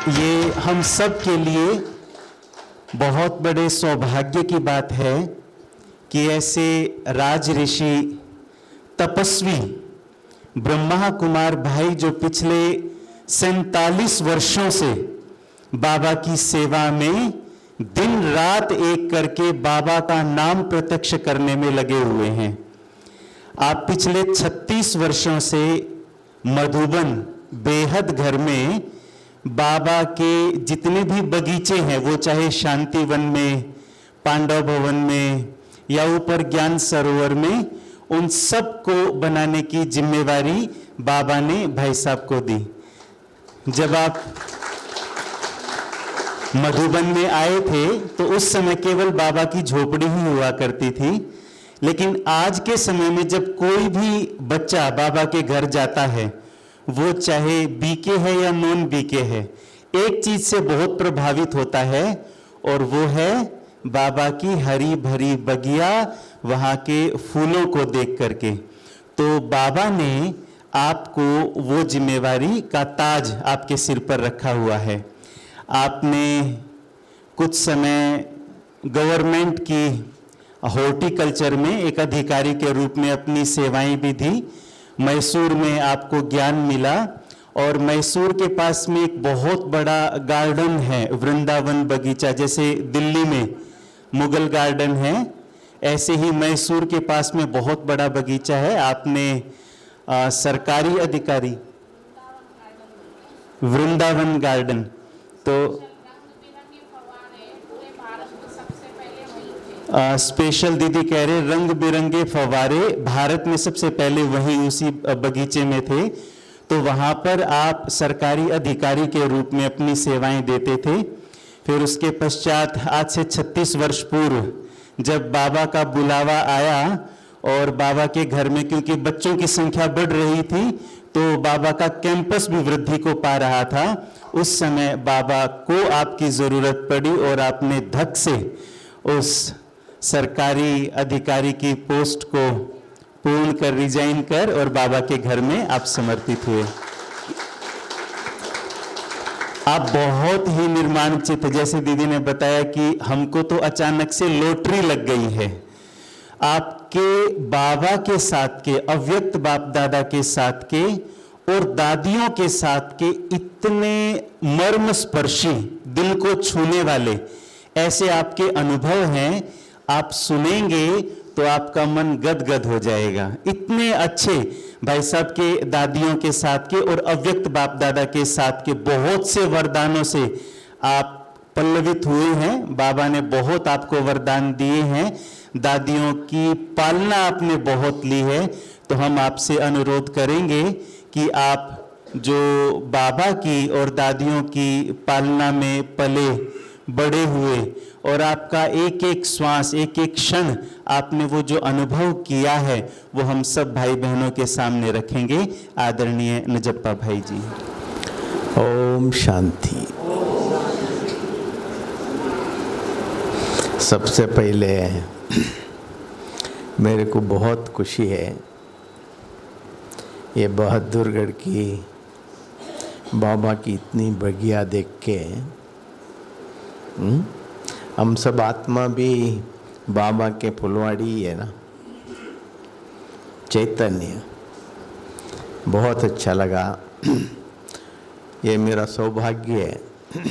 ये हम सब के लिए बहुत बड़े सौभाग्य की बात है कि ऐसे राज ऋषि तपस्वी ब्रह्मा कुमार भाई जो पिछले 47 वर्षों से बाबा की सेवा में दिन रात एक करके बाबा का नाम प्रत्यक्ष करने में लगे हुए हैं। आप पिछले 36 वर्षों से मधुबन बेहद घर में बाबा के जितने भी बगीचे हैं, वो चाहे शांति वन में, पांडव भवन में या ऊपर ज्ञान सरोवर में, उन सब को बनाने की जिम्मेवारी बाबा ने भाई साहब को दी। जब आप मधुबन में आए थे तो उस समय केवल बाबा की झोपड़ी ही हुआ करती थी, लेकिन आज के समय में जब कोई भी बच्चा बाबा के घर जाता है, वो चाहे बीके है या नॉन बीके है, एक चीज से बहुत प्रभावित होता है और वो है बाबा की हरी भरी बगिया, वहाँ के फूलों को देख करके। तो बाबा ने आपको वो जिम्मेवारी का ताज आपके सिर पर रखा हुआ है। आपने कुछ समय गवर्नमेंट की हॉर्टिकल्चर में एक अधिकारी के रूप में अपनी सेवाएं भी दी। मैसूर में आपको ज्ञान मिला और मैसूर के पास में एक बहुत बड़ा गार्डन है, वृंदावन बगीचा। जैसे दिल्ली में मुगल गार्डन है, ऐसे ही मैसूर के पास में बहुत बड़ा बगीचा है। आपने सरकारी अधिकारी वृंदावन गार्डन, तो स्पेशल दीदी कह रहे रंग बिरंगे फव्वारे भारत में सबसे पहले वहीं उसी बगीचे में थे। तो वहाँ पर आप सरकारी अधिकारी के रूप में अपनी सेवाएं देते थे। फिर उसके पश्चात आज से 36 वर्ष पूर्व जब बाबा का बुलावा आया और बाबा के घर में, क्योंकि बच्चों की संख्या बढ़ रही थी, तो बाबा का कैंपस भी वृद्धि को पा रहा था, उस समय बाबा को आपकी ज़रूरत पड़ी और आपने धक से उस सरकारी अधिकारी की पोस्ट को पूर्ण कर, रिजाइन कर, और बाबा के घर में आप समर्पित हुए। आप बहुत ही निर्माणचित, जैसे दीदी ने बताया कि हमको तो अचानक से लॉटरी लग गई है। आपके बाबा के साथ के, अव्यक्त बाप दादा के साथ के और दादियों के साथ के इतने मर्म स्पर्शी, दिल को छूने वाले ऐसे आपके अनुभव हैं, आप सुनेंगे तो आपका मन गदगद हो जाएगा। इतने अच्छे भाई साहब के दादियों के साथ के और अव्यक्त बाप दादा के साथ के बहुत से वरदानों से आप पल्लवित हुए हैं। बाबा ने बहुत आपको वरदान दिए हैं, दादियों की पालना आपने बहुत ली है। तो हम आपसे अनुरोध करेंगे कि आप जो बाबा की और दादियों की पालना में पले बड़े हुए और आपका एक एक श्वास, एक एक क्षण आपने वो जो अनुभव किया है, वो हम सब भाई बहनों के सामने रखेंगे। आदरणीय नजप्पा भाई जी। ओम शांति। सबसे पहले मेरे को बहुत खुशी है ये बहादुरगढ़ की बाबा की इतनी बगिया देख के। हम सब आत्मा भी बाबा के फुलवाड़ी है ना, चैतन्य। बहुत अच्छा लगा, ये मेरा सौभाग्य है।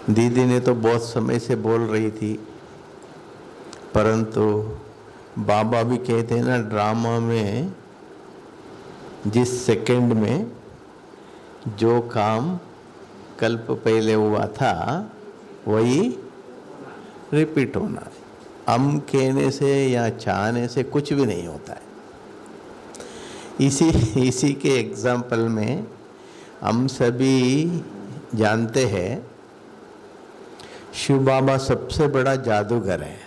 दीदी ने तो बहुत समय से बोल रही थी, परंतु बाबा भी कहते हैं ना, ड्रामा में जिस सेकंड में जो काम कल्प पहले हुआ था वही रिपीट होना है। हम कहने से या चाहने से कुछ भी नहीं होता है। इसी के एग्जाम्पल में हम सभी जानते हैं शिव बाबा सबसे बड़ा जादूगर है।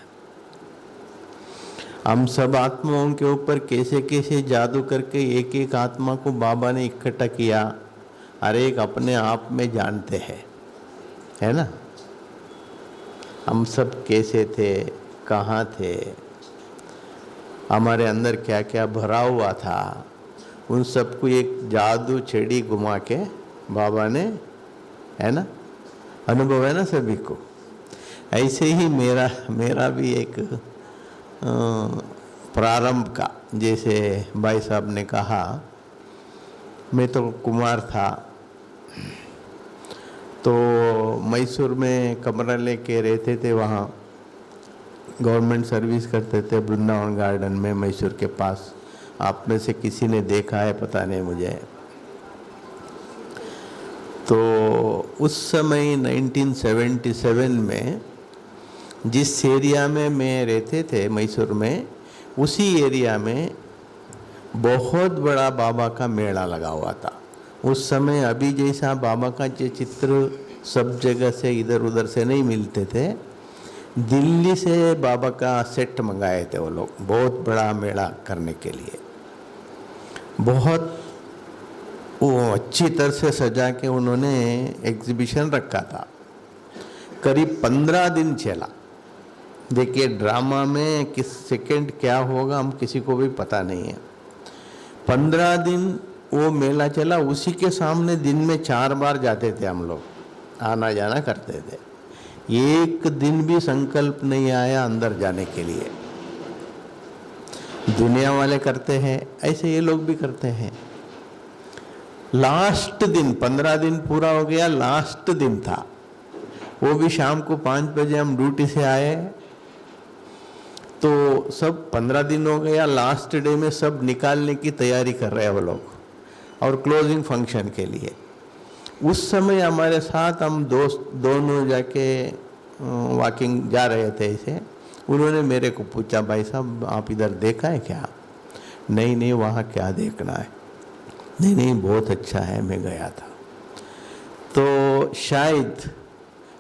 हम सब आत्माओं के ऊपर कैसे कैसे जादू करके एक एक आत्मा को बाबा ने इकट्ठा किया, हर एक अपने आप में जानते हैं, है ना। हम सब कैसे थे, कहाँ थे, हमारे अंदर क्या क्या भरा हुआ था, उन सबको एक जादू छड़ी घुमा के बाबा ने, है ना, अनुभव है ना सभी को। ऐसे ही मेरा भी एक प्रारंभ का, जैसे भाई साहब ने कहा, मैं तो कुमार था तो मैसूर में कमरा लेके रहते थे, वहाँ गवर्नमेंट सर्विस करते थे वृंदावन गार्डन में मैसूर के पास। आप में से किसी ने देखा है पता नहीं मुझे। तो उस समय 1977 में जिस एरिया में मैं रहते थे मैसूर में, उसी एरिया में बहुत बड़ा बाबा का मेला लगा हुआ था। उस समय अभी जैसा बाबा का चित्र सब जगह से इधर उधर से नहीं मिलते थे। दिल्ली से बाबा का सेट मंगाए थे वो लोग, बहुत बड़ा मेला करने के लिए। बहुत वो अच्छी तरह से सजा के उन्होंने एग्जीबिशन रखा था। करीब 15 दिन चला। देखिए, ड्रामा में किस सेकंड क्या होगा हम किसी को भी पता नहीं है। 15 दिन वो मेला चला। उसी के सामने दिन में 4 बार जाते थे हम लोग, आना जाना करते थे। एक दिन भी संकल्प नहीं आया अंदर जाने के लिए। दुनिया वाले करते हैं ऐसे, ये लोग भी करते हैं। लास्ट दिन, 15 दिन पूरा हो गया, लास्ट दिन था, वो भी शाम को 5 बजे हम ड्यूटी से आए। तो सब 15 दिन हो गया, लास्ट डे में सब निकालने की तैयारी कर रहे हैं वो लोग, और क्लोजिंग फंक्शन के लिए। उस समय हमारे साथ हम दोस्त दोनों जाके वॉकिंग जा रहे थे ऐसे। उन्होंने मेरे को पूछा, भाई साहब आप इधर देखा है क्या? नहीं नहीं, वहाँ क्या देखना है? नहीं नहीं, बहुत अच्छा है, मैं गया था। तो शायद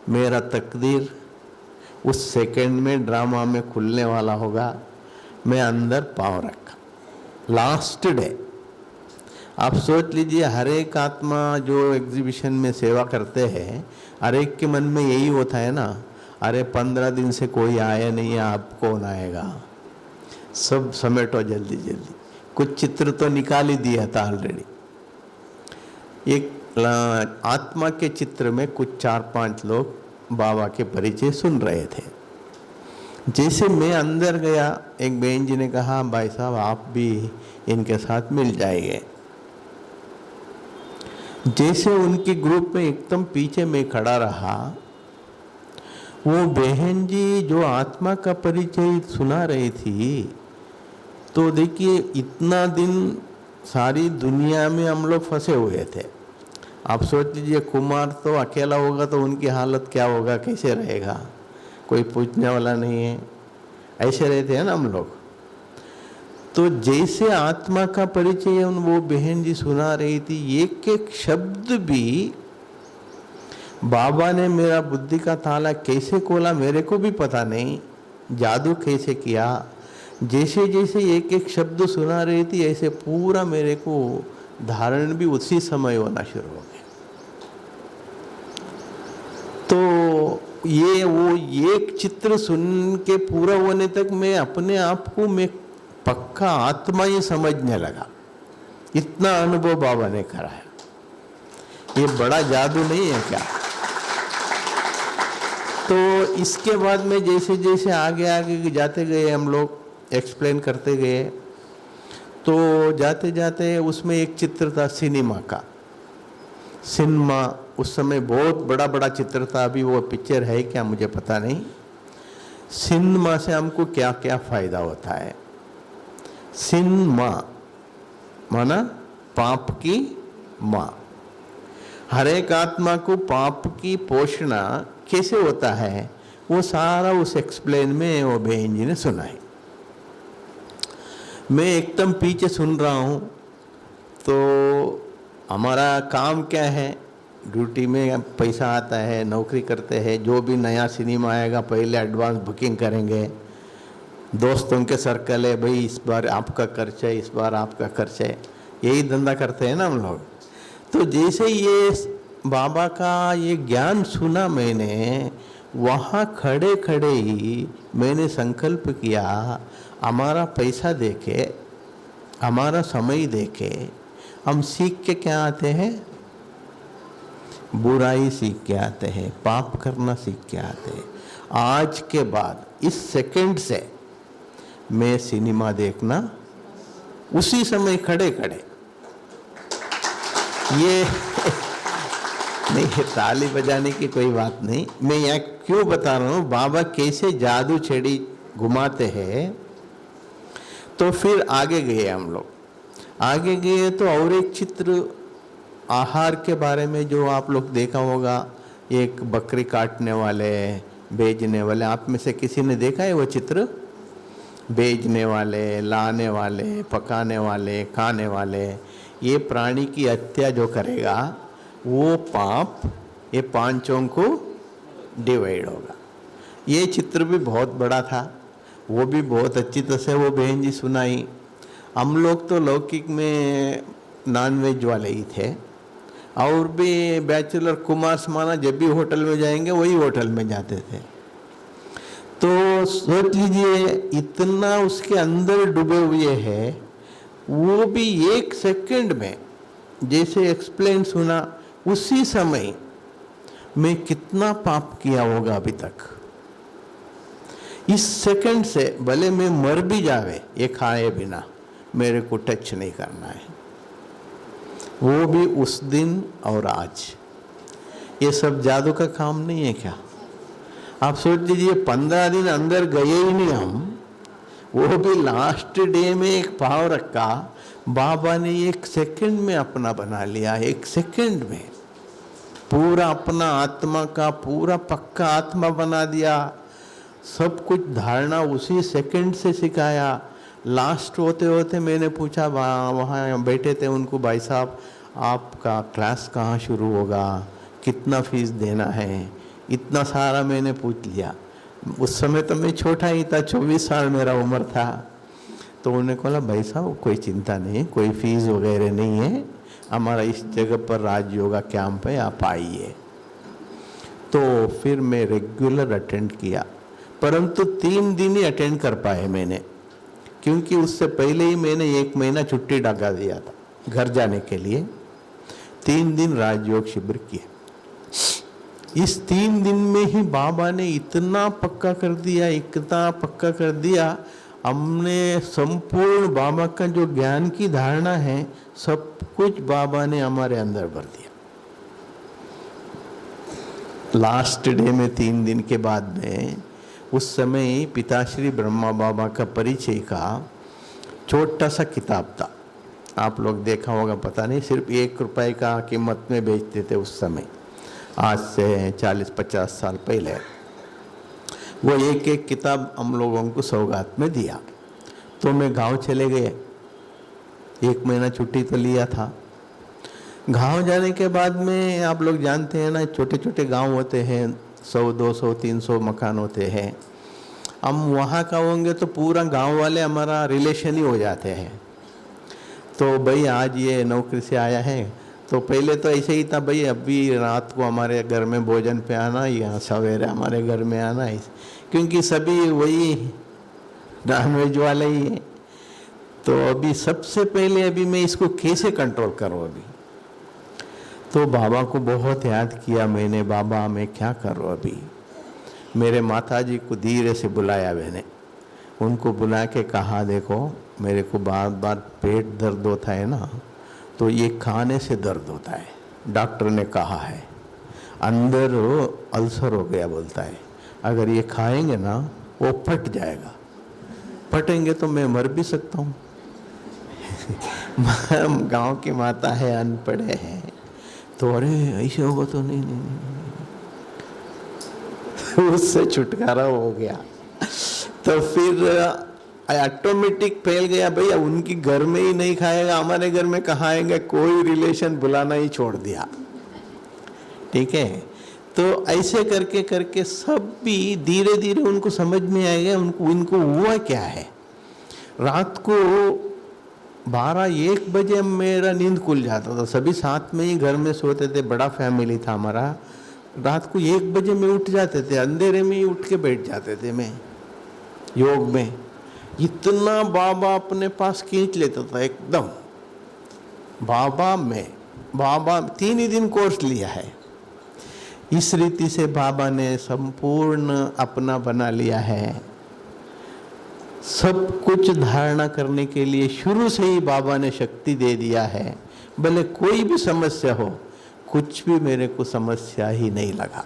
मेरा तकदीर उस सेकंड में ड्रामा में खुलने वाला होगा। मैं अंदर पाँव रखा लास्ट डे। आप सोच लीजिए, हर एक आत्मा जो एग्जीबिशन में सेवा करते हैं, हर एक के मन में यही होता है ना, अरे 15 दिन से कोई आया नहीं है, आप कौन आएगा? सब समेटो जल्दी जल्दी। कुछ चित्र तो निकाल ही दिया था ऑलरेडी। एक आत्मा के चित्र में कुछ 4-5 लोग बाबा के परिचय सुन रहे थे। जैसे मैं अंदर गया, एक बहन जी ने कहा, भाई साहब आप भी इनके साथ मिल जाएंगे। जैसे उनकी ग्रुप में एकदम पीछे में खड़ा रहा, वो बहन जी जो आत्मा का परिचय सुना रही थी, तो देखिए इतना दिन सारी दुनिया में हम लोग फंसे हुए थे। आप सोच लीजिए, कुमार तो अकेला होगा तो उनकी हालत क्या होगा, कैसे रहेगा? कोई पूछने वाला नहीं है, ऐसे रहते हैं ना हम लोग। तो जैसे आत्मा का परिचय वो बहन जी सुना रही थी, एक एक शब्द भी बाबा ने मेरा बुद्धि का ताला कैसे खोला मेरे को भी पता नहीं, जादू कैसे किया। जैसे जैसे एक एक शब्द सुना रही थी, ऐसे पूरा मेरे को धारण भी उसी समय होना शुरू हो गया। तो ये वो एक चित्र सुन के पूरा होने तक मैं अपने आप को मैं पक्का आत्मा ही समझने लगा। इतना अनुभव बाबा ने कराया। ये बड़ा जादू नहीं है क्या? तो इसके बाद में जैसे जैसे आगे आगे जाते गए, हम लोग एक्सप्लेन करते गए, तो जाते जाते उसमें एक चित्र था सिनेमा का। सिनेमा उस समय बहुत बड़ा बड़ा चित्र था, अभी वो पिक्चर है क्या मुझे पता नहीं। सिनेमा से हमको क्या क्या फायदा होता है? सिनेमा माना पाप की माँ। हर एक आत्मा को पाप की पोषणा कैसे होता है, वो सारा उस एक्सप्लेन में वो बहन जी ने सुना है। मैं एकदम पीछे सुन रहा हूँ। तो हमारा काम क्या है? ड्यूटी में पैसा आता है, नौकरी करते हैं। जो भी नया सिनेमा आएगा पहले एडवांस बुकिंग करेंगे। दोस्तों के सर्कल है, भाई इस बार आपका खर्च है, इस बार आपका खर्च है, यही धंधा करते हैं ना हम लोग। तो जैसे ये बाबा का ये ज्ञान सुना मैंने, वहाँ खड़े खड़े ही मैंने संकल्प किया, हमारा पैसा देके, हमारा समय देके हम सीख के क्या आते हैं? बुराई सीख के आते हैं, पाप करना सीख के आते हैं। आज के बाद इस सेकंड से मैं सिनेमा देखना उसी समय खड़े खड़े, ये नहीं है, ताली बजाने की कोई बात नहीं। मैं यहाँ क्यों बता रहा हूँ, बाबा कैसे जादू छड़ी घुमाते हैं। तो फिर आगे गए हम लोग, आगे गए तो और एक चित्र आहार के बारे में जो आप लोग देखा होगा, एक बकरी काटने वाले, बेचने वाले, आप में से किसी ने देखा है वो चित्र? बेचने वाले, लाने वाले, पकाने वाले, खाने वाले, ये प्राणी की हत्या जो करेगा वो पाप ये पांचों को डिवाइड होगा। ये चित्र भी बहुत बड़ा था, वो भी बहुत अच्छी तरह से वो बहन जी सुनाई। हम लोग तो लौकिक में नॉनवेज वाले ही थे, और भी बैचलर कुमार समाना जब भी होटल में जाएंगे वही होटल में जाते थे। तो सोच लीजिए इतना उसके अंदर डूबे हुए हैं, वो भी एक सेकंड में जैसे एक्सप्लेन सुना उसी समय मैं कितना पाप किया होगा अभी तक। इस सेकंड से भले मैं मर भी जावे ये खाए बिना, मेरे को टच नहीं करना है। वो भी उस दिन और आज। ये सब जादू का काम नहीं है क्या? आप सोच लीजिए 15 दिन अंदर गए ही नहीं हम, वो भी लास्ट डे में एक पाव रखा, बाबा ने एक सेकंड में अपना बना लिया। एक सेकंड में पूरा अपना आत्मा का पूरा पक्का आत्मा बना दिया। सब कुछ धारणा उसी सेकंड से सिखाया। लास्ट होते होते मैंने पूछा, वहाँ बैठे थे उनको, भाई साहब आपका क्लास कहाँ शुरू होगा, कितना फीस देना है, इतना सारा मैंने पूछ लिया। उस समय तो मैं छोटा ही था, 24 साल मेरा उम्र था। तो उन्होंने कहा, भाई साहब कोई चिंता नहीं, कोई फीस वगैरह नहीं है, हमारा इस जगह पर राज योगा कैंप है, आप आइए। तो फिर मैं रेगुलर अटेंड किया, परंतु 3 दिन ही अटेंड कर पाए मैंने, क्योंकि उससे पहले ही मैंने 1 महीना छुट्टी लगा दिया था घर जाने के लिए। 3 दिन राजयोग शिविर किए। इस 3 दिन में ही बाबा ने इतना पक्का कर दिया, इतना पक्का कर दिया, हमने संपूर्ण बाबा का जो ज्ञान की धारणा है सब कुछ बाबा ने हमारे अंदर भर दिया। लास्ट डे में 3 दिन के बाद में, उस समय पिताश्री ब्रह्मा बाबा का परिचय का छोटा सा किताब था, आप लोग देखा होगा पता नहीं, सिर्फ 1 रुपए का कीमत में बेचते थे उस समय, आज से 40-50 साल पहले। वो एक किताब हम लोगों को सौगात में दिया। तो मैं गांव चले गए, 1 महीना छुट्टी तो लिया था। गांव जाने के बाद में आप लोग जानते हैं ना, छोटे छोटे गांव होते हैं, 100, 200, 300 मकान होते हैं। हम वहाँ का होंगे तो पूरा गांव वाले हमारा रिलेशन ही हो जाते हैं। तो भाई आज ये नौकरी से आया है, तो पहले तो ऐसे ही था, भाई अभी रात को हमारे घर में भोजन पे आना या सवेरे हमारे घर में आना है, क्योंकि सभी वही नॉनवेज वाले ही है। तो अभी सबसे पहले अभी मैं इसको कैसे कंट्रोल करूँ अभी। तो बाबा को बहुत याद किया मैंने, बाबा मैं क्या करूँ अभी। मेरे माताजी को धीरे से बुलाया मैंने, उनको बुला के कहा, देखो मेरे को बार बार पेट दर्द होता है ना, तो ये खाने से दर्द होता है, डॉक्टर ने कहा है, अंदर अल्सर हो गया बोलता है, अगर ये खाएंगे ना वो फट जाएगा, फटेंगे तो मैं मर भी सकता हूँ। गांव की माता है, अनपढ़ है, तो अरे ऐसे होगा तो नहीं, उससे छुटकारा हो गया। तो फिर ऑटोमेटिक फैल गया, भैया उनकी घर में ही नहीं खाएगा, हमारे घर में कहाँ आएंगे, कोई रिलेशन बुलाना ही छोड़ दिया। ठीक है, तो ऐसे करके करके सब भी धीरे धीरे उनको समझ में आएगा, उनको हुआ क्या है। रात को 12-1 बजे मेरा नींद खुल जाता था, सभी साथ में ही घर में सोते थे, बड़ा फैमिली था हमारा। रात को 1 बजे में उठ जाते थे, अंधेरे में ही उठ के बैठ जाते थे मैं योग में। इतना बाबा अपने पास खींच लेता था एकदम। बाबा 3 ही दिन कोर्स लिया है, इस रीति से बाबा ने संपूर्ण अपना बना लिया है। सब कुछ धारणा करने के लिए शुरू से ही बाबा ने शक्ति दे दिया है। भले कोई भी समस्या हो, कुछ भी मेरे को समस्या ही नहीं लगा।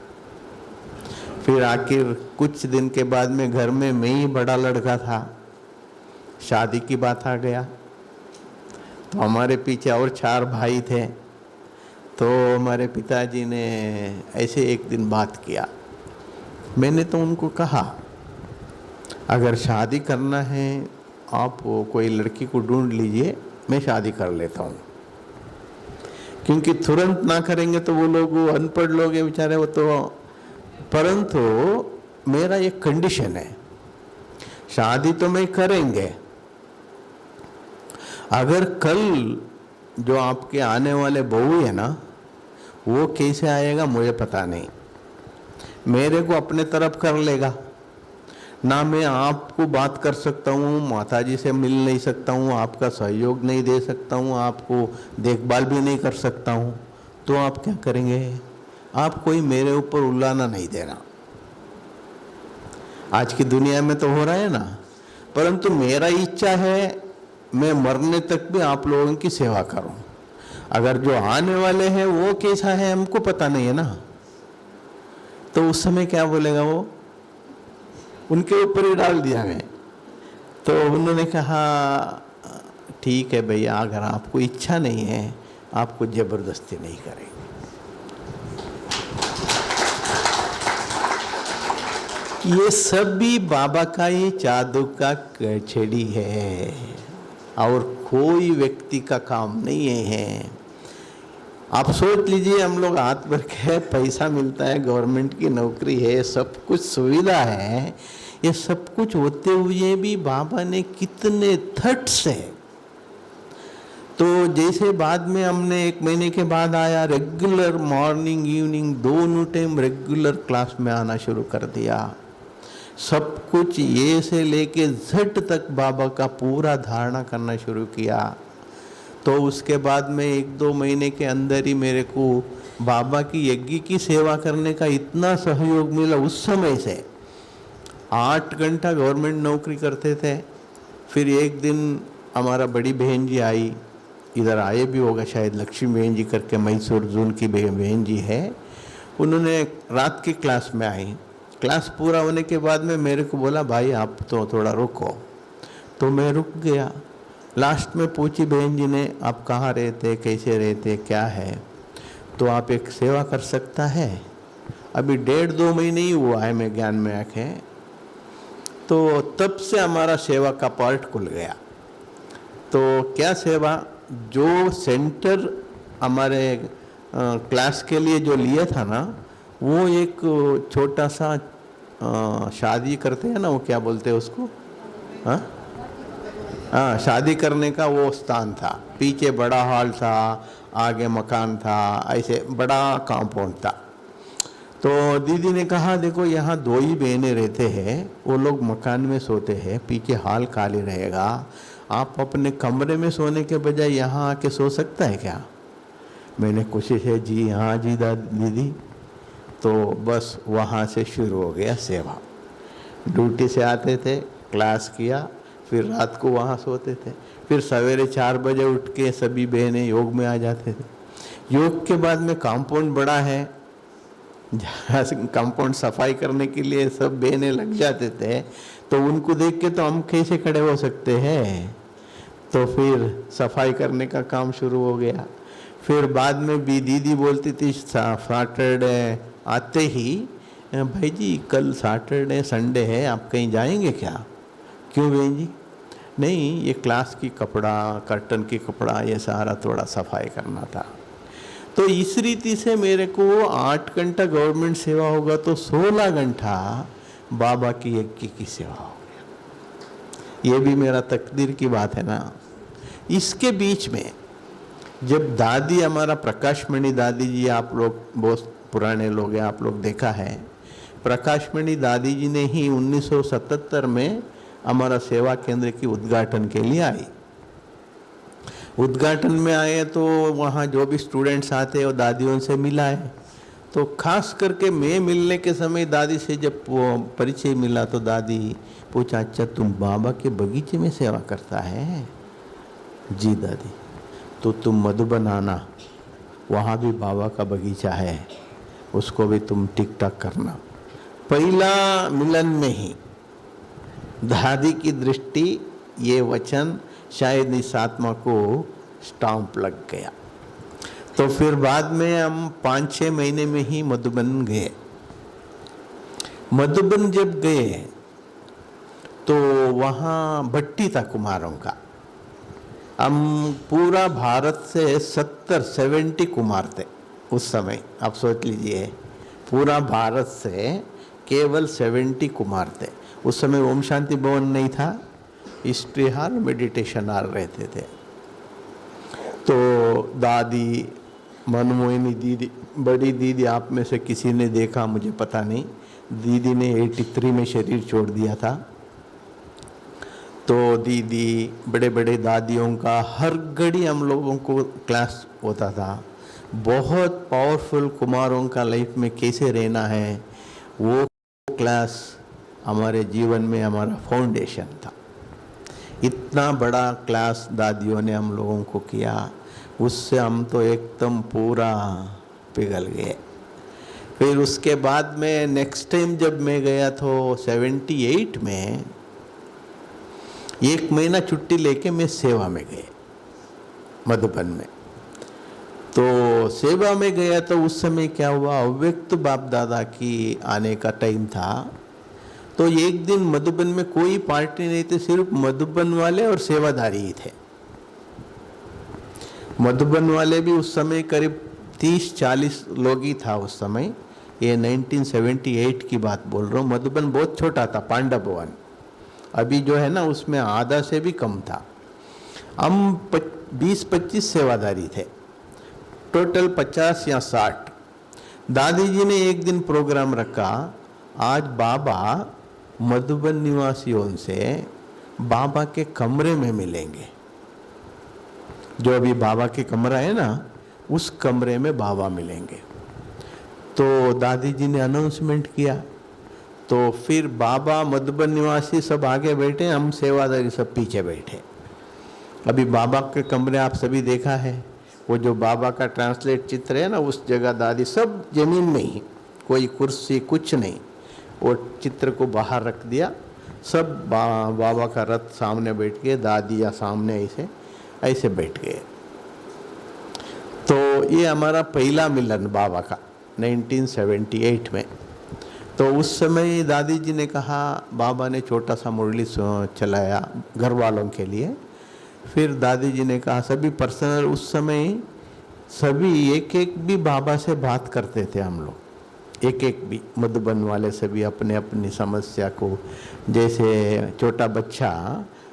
फिर आखिर कुछ दिन के बाद में घर में मैं ही बड़ा लड़का था, शादी की बात आ गया। तो हमारे पीछे और 4 भाई थे। तो हमारे पिताजी ने ऐसे एक दिन बात किया। मैंने तो उनको कहा, अगर शादी करना है आप कोई लड़की को ढूंढ लीजिए, मैं शादी कर लेता हूँ। क्योंकि तुरंत ना करेंगे तो वो लोग अनपढ़ लोग हैं बेचारे, वो तो। परंतु मेरा एक कंडीशन है, शादी तो मैं करेंगे, अगर कल जो आपके आने वाले बहू है ना, वो कैसे आएगा मुझे पता नहीं। मेरे को अपने तरफ कर लेगा ना, मैं आपको बात कर सकता हूँ, माताजी से मिल नहीं सकता हूँ, आपका सहयोग नहीं दे सकता हूँ, आपको देखभाल भी नहीं कर सकता हूँ। तो आप क्या करेंगे? आप कोई मेरे ऊपर उल्लाना नहीं देना। आज की दुनिया में तो हो रहा है ना। परंतु मेरा इच्छा है मैं मरने तक भी आप लोगों की सेवा करूं। अगर जो आने वाले हैं वो कैसा है हमको पता नहीं है ना, तो उस समय क्या बोलेगा वो, उनके ऊपर ही डाल दिया मैं। तो उन्होंने कहा ठीक है भैया, अगर आपको इच्छा नहीं है, आपको जबरदस्ती नहीं करेंगे। ये सब भी बाबा का ही जादू का कचड़ी है और कोई व्यक्ति का काम नहीं है। आप सोच लीजिए, हम लोग हाथ भर के पैसा मिलता है, गवर्नमेंट की नौकरी है, सब कुछ सुविधा है, ये सब कुछ होते हुए भी बाबा ने कितने थट से। तो जैसे बाद में हमने 1 महीने के बाद आया, रेगुलर मॉर्निंग इवनिंग दोनों टाइम रेगुलर क्लास में आना शुरू कर दिया। सब कुछ ये से लेके झट तक बाबा का पूरा धारणा करना शुरू किया। तो उसके बाद में 1-2 महीने के अंदर ही मेरे को बाबा की यज्ञ की सेवा करने का इतना सहयोग मिला। उस समय से 8 घंटा गवर्नमेंट नौकरी करते थे। फिर एक दिन हमारा बड़ी बहन जी आई, इधर आए भी होगा शायद, लक्ष्मी बहन जी करके मैसूर जोन की बहन जी है। उन्होंने रात की क्लास में आई। क्लास पूरा होने के बाद में मेरे को बोला, भाई आप तो थोड़ा रुको। तो मैं रुक गया। लास्ट में पूछी बहन जी ने, आप कहाँ रहते, कैसे रहते, क्या है? तो आप एक सेवा कर सकता है। अभी 1.5-2 महीने ही हुआ है मैं ज्ञान में आके। तो तब से हमारा सेवा का पार्ट खुल गया। तो क्या सेवा, जो सेंटर हमारे क्लास के लिए जो लिया था ना, वो एक छोटा सा शादी करते हैं ना, वो क्या बोलते हैं उसको, हाँ, शादी करने का वो स्थान था। पीछे बड़ा हॉल था, आगे मकान था, ऐसे बड़ा कंपाउंड था। तो दीदी ने कहा, देखो यहाँ 2 ही बहनें रहते हैं, वो लोग मकान में सोते हैं, पीछे हॉल खाली रहेगा, आप अपने कमरे में सोने के बजाय यहाँ आके सो सकता है क्या? मैंने कोशिश है, जी हाँ जी दीदी। तो बस वहाँ से शुरू हो गया सेवा। ड्यूटी से आते थे, क्लास किया, फिर रात को वहाँ सोते थे, फिर सवेरे 4 बजे उठ के सभी बहनें योग में आ जाते थे। योग के बाद में कंपाउंड बड़ा है, कंपाउंड सफाई करने के लिए सब बहनें लग जाते थे। तो उनको देख के तो हम कैसे खड़े हो सकते हैं? तो फिर सफाई करने का काम शुरू हो गया। फिर बाद में भी दीदी बोलती थी, सैटरडे आते ही, भाई जी कल सैटरडे संडे है, आप कहीं जाएंगे क्या? क्यों बहन जी? नहीं, ये क्लास की कपड़ा, कर्टन की कपड़ा, ये सारा थोड़ा सफाई करना था। तो इस रीति से मेरे को 8 घंटा गवर्नमेंट सेवा होगा तो 16 घंटा बाबा की यज्ञ की सेवा हो गया। ये भी मेरा तकदीर की बात है ना। इसके बीच में जब दादी, हमारा प्रकाशमणि दादी जी, आप लोग बहुत पुराने लोग हैं, आप लोग देखा है, प्रकाशमणि दादी जी ने ही 1977 में हमारा सेवा केंद्र की उद्घाटन के लिए आई। उद्घाटन में आए तो वहाँ जो भी स्टूडेंट्स आते हैं वो दादियों से मिलाए। तो खास करके मैं मिलने के समय दादी से जब परिचय मिला तो दादी पूछा, अच्छा तुम बाबा के बगीचे में सेवा करता है? जी दादी। तो तुम मधुबन आना, वहाँ भी बाबा का बगीचा है, उसको भी तुम टिक टाक करना। पहला मिलन में ही दादी की दृष्टि, ये वचन शायद इस आत्मा को स्टाम्प लग गया। तो फिर बाद में हम 5-6 महीने में ही मधुबन गए। मधुबन जब गए तो वहाँ भट्टी था कुमारों का। हम पूरा भारत से 70 कुमार थे उस समय। आप सोच लीजिए, पूरा भारत से केवल 70 कुमार थे। उस समय ओम शांति भवन नहीं था, हिस्ट्री हॉल, मेडिटेशन हॉल रहते थे। तो दादी, मनमोहिनी दीदी, बड़ी दीदी, आप में से किसी ने देखा मुझे पता नहीं, दीदी ने 83 में शरीर छोड़ दिया था। तो दीदी, बड़े बड़े दादियों का हर घड़ी हम लोगों को क्लास होता था। बहुत पावरफुल कुमारों का लाइफ में कैसे रहना है, वो क्लास हमारे जीवन में हमारा फाउंडेशन था। इतना बड़ा क्लास दादियों ने हम लोगों को किया, उससे हम तो एकदम पूरा पिघल गए। फिर उसके बाद में नेक्स्ट टाइम जब मैं गया तो 78 में 1 महीना छुट्टी लेके मैं सेवा में गए मधुबन में। तो सेवा में गया तो उस समय क्या हुआ, अव्यक्त बाप दादा की आने का टाइम था। तो एक दिन मधुबन में कोई पार्टी नहीं थी, सिर्फ मधुबन वाले और सेवादारी ही थे। मधुबन वाले भी उस समय करीब 30-40 लोग ही था उस समय। ये 1978 की बात बोल रहा हूँ। मधुबन बहुत छोटा था, पांडव भवन अभी जो है ना उसमें आधा से भी कम था। हम 20-25 सेवादारी थे, टोटल 50 या 60। दादी जी ने एक दिन प्रोग्राम रखा, आज बाबा मधुबन निवासियों से बाबा के कमरे में मिलेंगे। जो अभी बाबा के कमरा है ना, उस कमरे में बाबा मिलेंगे। तो दादी जी ने अनाउंसमेंट किया। तो फिर बाबा, मधुबन निवासी सब आगे बैठे, हम सेवादारी सब पीछे बैठे। अभी बाबा के कमरे आप सभी देखा है, वो जो बाबा का ट्रांसलेट चित्र है ना, उस जगह दादी सब जमीन में ही, कोई कुर्सी कुछ नहीं, वो चित्र को बाहर रख दिया। सब बाबा का रथ सामने बैठ गए, दादी या सामने ऐसे ऐसे बैठ गए। तो ये हमारा पहला मिलन बाबा का 1978 में। तो उस समय दादी जी ने कहा, बाबा ने छोटा सा मुरली चलाया घर वालों के लिए। फिर दादी जी ने कहा, सभी पर्सनल, उस समय सभी एक एक भी बाबा से बात करते थे हम लोग, एक एक भी मधुबन वाले सभी अपने अपनी समस्या को। जैसे छोटा बच्चा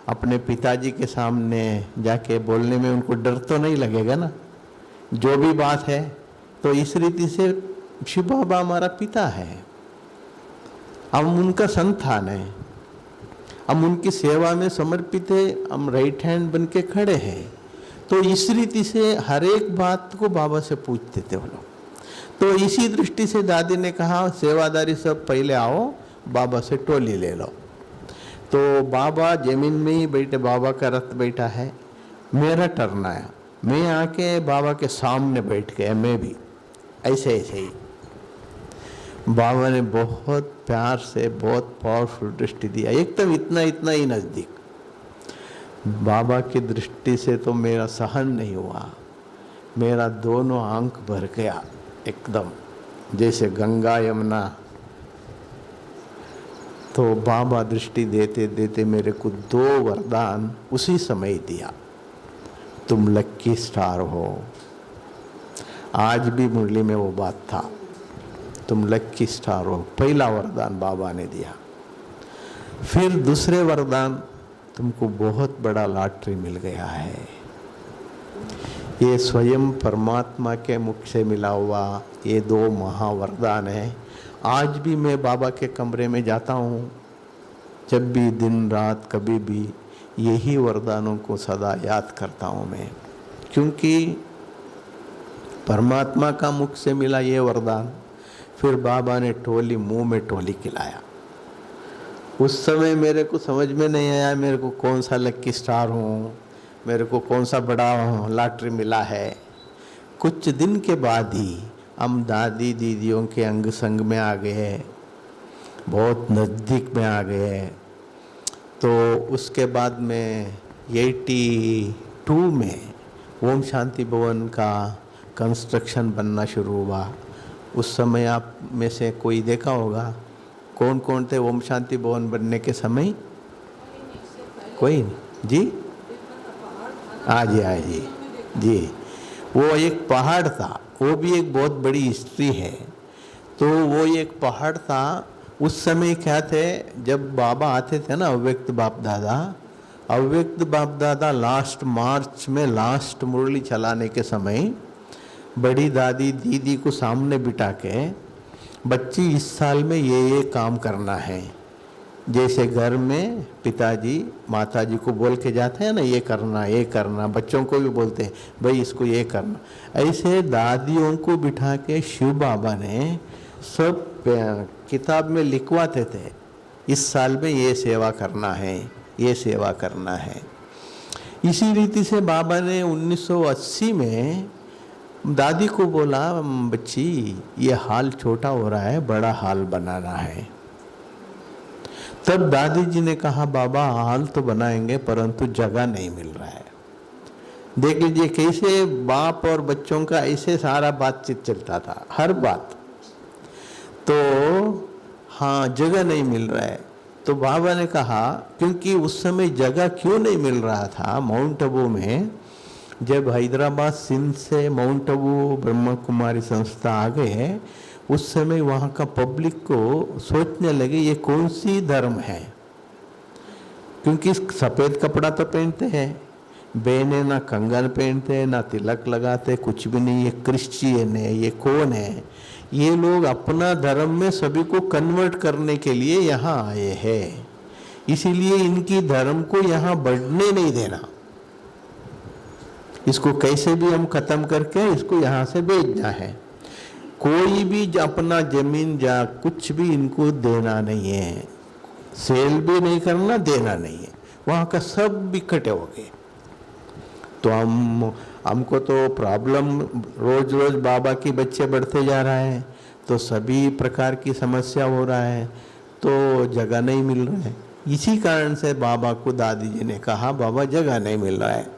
अपने पिताजी के सामने जाके बोलने में उनको डर तो नहीं लगेगा ना, जो भी बात है। तो इस रीति से शिव बाबा हमारा पिता है, हम उनका संतान है, हम उनकी सेवा में समर्पित है, हम राइट हैंड बन के खड़े हैं। तो इस रीति से हर एक बात को बाबा से पूछते थे वो लोग। तो इसी दृष्टि से दादी ने कहा, सेवादारी सब पहले आओ, बाबा से टोली ले लो। तो बाबा जमीन में ही बैठे, बाबा का रथ बैठा है, मेरा टर्न आया, मैं आके बाबा के सामने बैठ गया, मैं भी ऐसे ऐसे ही। बाबा ने बहुत प्यार से बहुत पावरफुल दृष्टि दिया, एकदम इतना इतना ही नज़दीक। बाबा की दृष्टि से तो मेरा सहन नहीं हुआ, मेरा दोनों आंख भर गया एकदम, जैसे गंगा यमुना। तो बाबा दृष्टि देते देते मेरे को 2 वरदान उसी समय दिया, तुम लक्की स्टार हो। आज भी मुरली में वो बात था, तुम लक्की स्टार हो, पहला वरदान बाबा ने दिया। फिर दूसरे वरदान, तुमको बहुत बड़ा लॉटरी मिल गया है। ये स्वयं परमात्मा के मुख से मिला हुआ ये 2 महावरदान है। आज भी मैं बाबा के कमरे में जाता हूँ, जब भी दिन रात कभी भी यही वरदानों को सदा याद करता हूँ मैं, क्योंकि परमात्मा का मुख से मिला ये वरदान फिर बाबा ने टोली मुंह में टोली खिलाया। उस समय मेरे को समझ में नहीं आया मेरे को कौन सा लक्की स्टार हूँ, मेरे को कौन सा बड़ा लॉटरी मिला है। कुछ दिन के बाद ही हम दादी दीदियों के अंग संग में आ गए, बहुत नज़दीक में आ गए। तो उसके बाद में 82 में ओम शांति भवन का कंस्ट्रक्शन बनना शुरू हुआ। उस समय आप में से कोई देखा होगा कौन कौन थे ओम शांति भवन बनने के समय? कोई नहीं जी? हाँ जी जी, वो एक पहाड़ था, वो भी एक बहुत बड़ी हिस्ट्री है। तो वो एक पहाड़ था। उस समय क्या थे, जब बाबा आते थे ना अव्यक्त बाप दादा लास्ट मार्च में लास्ट मुरली चलाने के समय बड़ी दादी दीदी को सामने बिठा के, बच्ची इस साल में ये काम करना है, जैसे घर में पिताजी माताजी को बोल के जाते हैं ना ये करना, बच्चों को भी बोलते हैं भाई इसको ये करना। ऐसे दादियों को बिठा के शिव बाबा ने सब किताब में लिखवाते थे, इस साल में ये सेवा करना है, ये सेवा करना है। इसी रीति से बाबा ने 1980 में दादी को बोला, बच्ची ये हाल छोटा हो रहा है, बड़ा हाल बनाना है। तब दादी जी ने कहा बाबा हाल तो बनाएंगे परंतु जगह नहीं मिल रहा है। देख लीजिए कैसे बाप और बच्चों का ऐसे सारा बातचीत चलता था, हर बात। तो हाँ जगह नहीं मिल रहा है। तो बाबा ने कहा क्योंकि उस समय जगह क्यों नहीं मिल रहा था, माउंट आबू में जब हैदराबाद सिंध से माउंट आबू ब्रह्मा कुमारी संस्था आ गए, उस समय वहाँ का पब्लिक को सोचने लगे ये कौन सी धर्म है, क्योंकि सफ़ेद कपड़ा तो पहनते हैं, बहनें ना कंगन पहनते ना तिलक लगाते, कुछ भी नहीं, ये क्रिश्चियन है, ये कौन है। ये लोग अपना धर्म में सभी को कन्वर्ट करने के लिए यहाँ आए हैं, इसीलिए इनकी धर्म को यहाँ बढ़ने नहीं देना, इसको कैसे भी हम खत्म करके इसको यहाँ से भेजना है। कोई भी अपना जमीन जा कुछ भी इनको देना नहीं है, सेल भी नहीं करना, देना नहीं है, वहाँ का सब इकट्ठे हो गए। तो हमको तो प्रॉब्लम रोज रोज बाबा के बच्चे बढ़ते जा रहा है, तो सभी प्रकार की समस्या हो रहा है, तो जगह नहीं मिल रहा है। इसी कारण से बाबा को दादी जी ने कहा बाबा जगह नहीं मिल रहा है।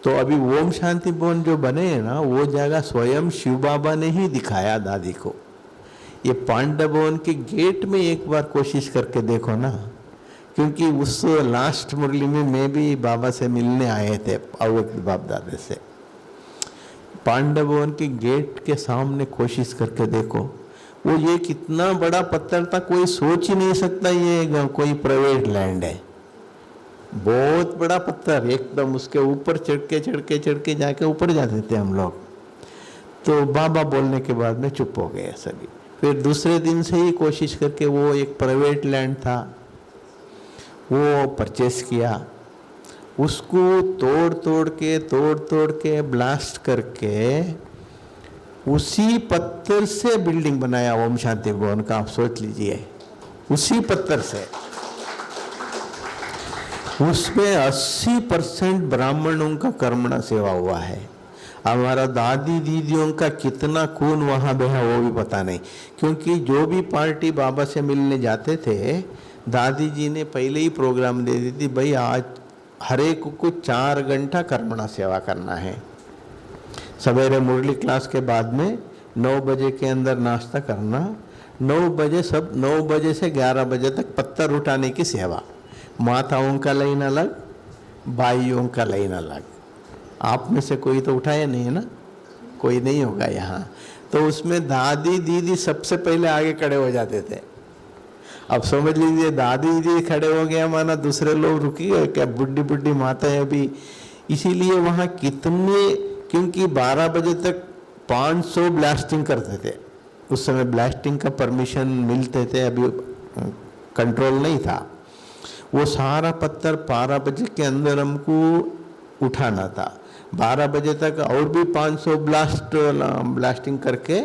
तो अभी ओम शांति भवन जो बने हैं ना, वो जगह स्वयं शिव बाबा ने ही दिखाया दादी को। ये पांडव भवन के गेट में एक बार कोशिश करके देखो ना, क्योंकि उस लास्ट मुरली में मैं भी बाबा से मिलने आए थे अव्यक्त बाप दादे से। पांडव भवन के गेट के सामने कोशिश करके देखो, वो ये कितना बड़ा पत्थर था, कोई सोच ही नहीं सकता ये कोई प्राइवेट लैंड है। बहुत बड़ा पत्थर एकदम, उसके ऊपर चढ़ के जाके ऊपर जाते थे हम लोग। तो बाबा बोलने के बाद में चुप हो गए सभी। फिर दूसरे दिन से ही कोशिश करके, वो एक प्राइवेट लैंड था, वो परचेस किया, उसको तोड़ तोड़ के ब्लास्ट करके उसी पत्थर से बिल्डिंग बनाया ओम शांति भवन का। आप सोच लीजिए, उसी पत्थर से। उसमें 80% ब्राह्मणों का कर्मणा सेवा हुआ है। हमारा दादी दीदियों का कितना खून वहाँ बहा वो भी पता नहीं, क्योंकि जो भी पार्टी बाबा से मिलने जाते थे, दादी जी ने पहले ही प्रोग्राम दे दी थी, भाई आज हर एक को 4 घंटा कर्मणा सेवा करना है। सवेरे मुरली क्लास के बाद में 9 बजे के अंदर नाश्ता करना, 9 बजे सब 9 बजे से 11 बजे तक पत्थर उठाने की सेवा। माताओं का लाइन अलग, भाइयों का लाइन अलग। आप में से कोई तो उठाया नहीं है ना, कोई नहीं होगा यहाँ। तो उसमें दादी दीदी सबसे पहले आगे खड़े हो जाते थे। अब समझ लीजिए, दादी दीदी खड़े हो गया माना दूसरे लोग रुकी है क्या, बुढ़ी बुढ़ी माता है अभी। इसीलिए वहाँ कितने, क्योंकि 12 बजे तक 500 ब्लास्टिंग करते थे। उस समय ब्लास्टिंग का परमिशन मिलते थे, अभी कंट्रोल नहीं था। वो सारा पत्थर 12 बजे के अंदर हमको उठाना था। 12 बजे तक और भी 500 ब्लास्टिंग करके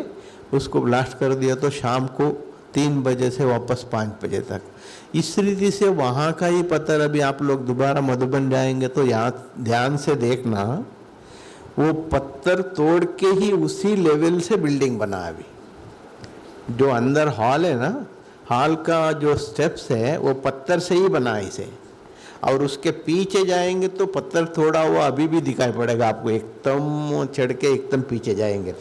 उसको ब्लास्ट कर दिया तो शाम को 3 बजे से वापस 5 बजे तक। इस रीति से वहाँ का ही पत्थर, अभी आप लोग दोबारा मधुबन जाएंगे तो यहाँ ध्यान से देखना, वो पत्थर तोड़ के ही उसी लेवल से बिल्डिंग बना। अभी जो अंदर हॉल है ना, हॉल का जो स्टेप्स है वो पत्थर से ही बना इसे, और उसके पीछे जाएंगे तो पत्थर थोड़ा हुआ अभी भी दिखाई पड़ेगा आपको, एकदम चढ़ के एकदम पीछे जाएंगे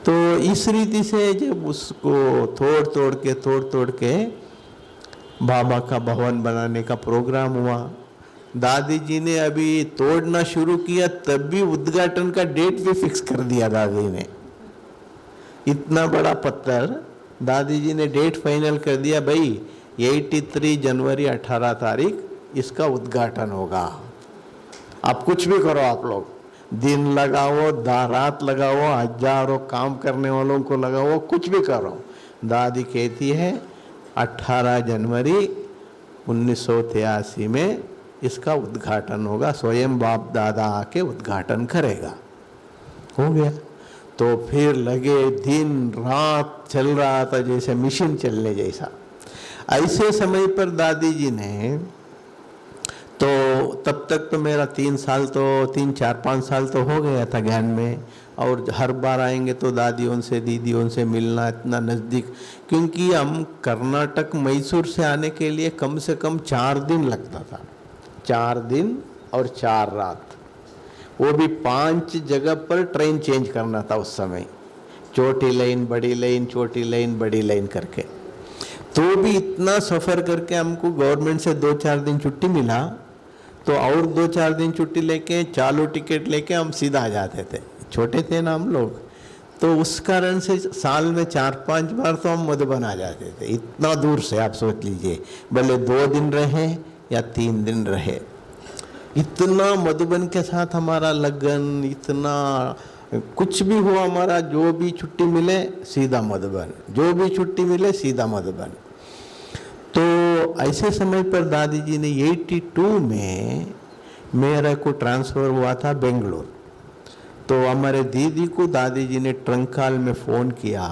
तो इस रीति से जब उसको तोड़ तोड़ के बाबा का भवन बनाने का प्रोग्राम हुआ, दादी जी ने अभी तोड़ना शुरू किया तब भी उद्घाटन का डेट भी फिक्स कर दिया दादी ने। इतना बड़ा पत्थर दादी जी ने डेट फाइनल कर दिया, भाई 83 जनवरी 18 तारीख इसका उद्घाटन होगा। आप कुछ भी करो, आप लोग दिन लगाओ, रात लगाओ, हजारों काम करने वालों को लगाओ, कुछ भी करो, दादी कहती है 18 जनवरी 1983 में इसका उद्घाटन होगा, स्वयं बाप दादा आके उद्घाटन करेगा। हो गया। तो फिर लगे, दिन रात चल रहा था जैसे मिशन चलने जैसा। ऐसे समय पर दादी जी ने, तो तब तक तो मेरा 3 साल तो 3, 4, 5 साल तो हो गया था ज्ञान में, और हर बार आएंगे तो दादियों से दीदियों से मिलना इतना नज़दीक, क्योंकि हम कर्नाटक मैसूर से आने के लिए कम से कम 4 दिन लगता था, 4 दिन और 4 रात, वो भी 5 जगह पर ट्रेन चेंज करना था उस समय, छोटी लाइन बड़ी लाइन, छोटी लाइन बड़ी लाइन करके। तो भी इतना सफ़र करके हमको गवर्नमेंट से 2-4 दिन छुट्टी मिला, तो और 2-4 दिन छुट्टी लेके चालू टिकट लेके हम सीधा आ जाते थे, छोटे थे ना हम लोग, तो उस कारण से साल में 4-5 बार तो हम मधुबन आ जाते थे। इतना दूर से आप सोच लीजिए, भले 2 दिन रहे या 3 दिन रहे, इतना मधुबन के साथ हमारा लगन, इतना कुछ भी हुआ हमारा, जो भी छुट्टी मिले सीधा मधुबन, जो भी छुट्टी मिले सीधा मधुबन। तो ऐसे समय पर दादी जी ने 82 में मेरे को ट्रांसफ़र हुआ था बेंगलोर। तो हमारे दीदी को दादी जी ने ट्रंकाल में फ़ोन किया,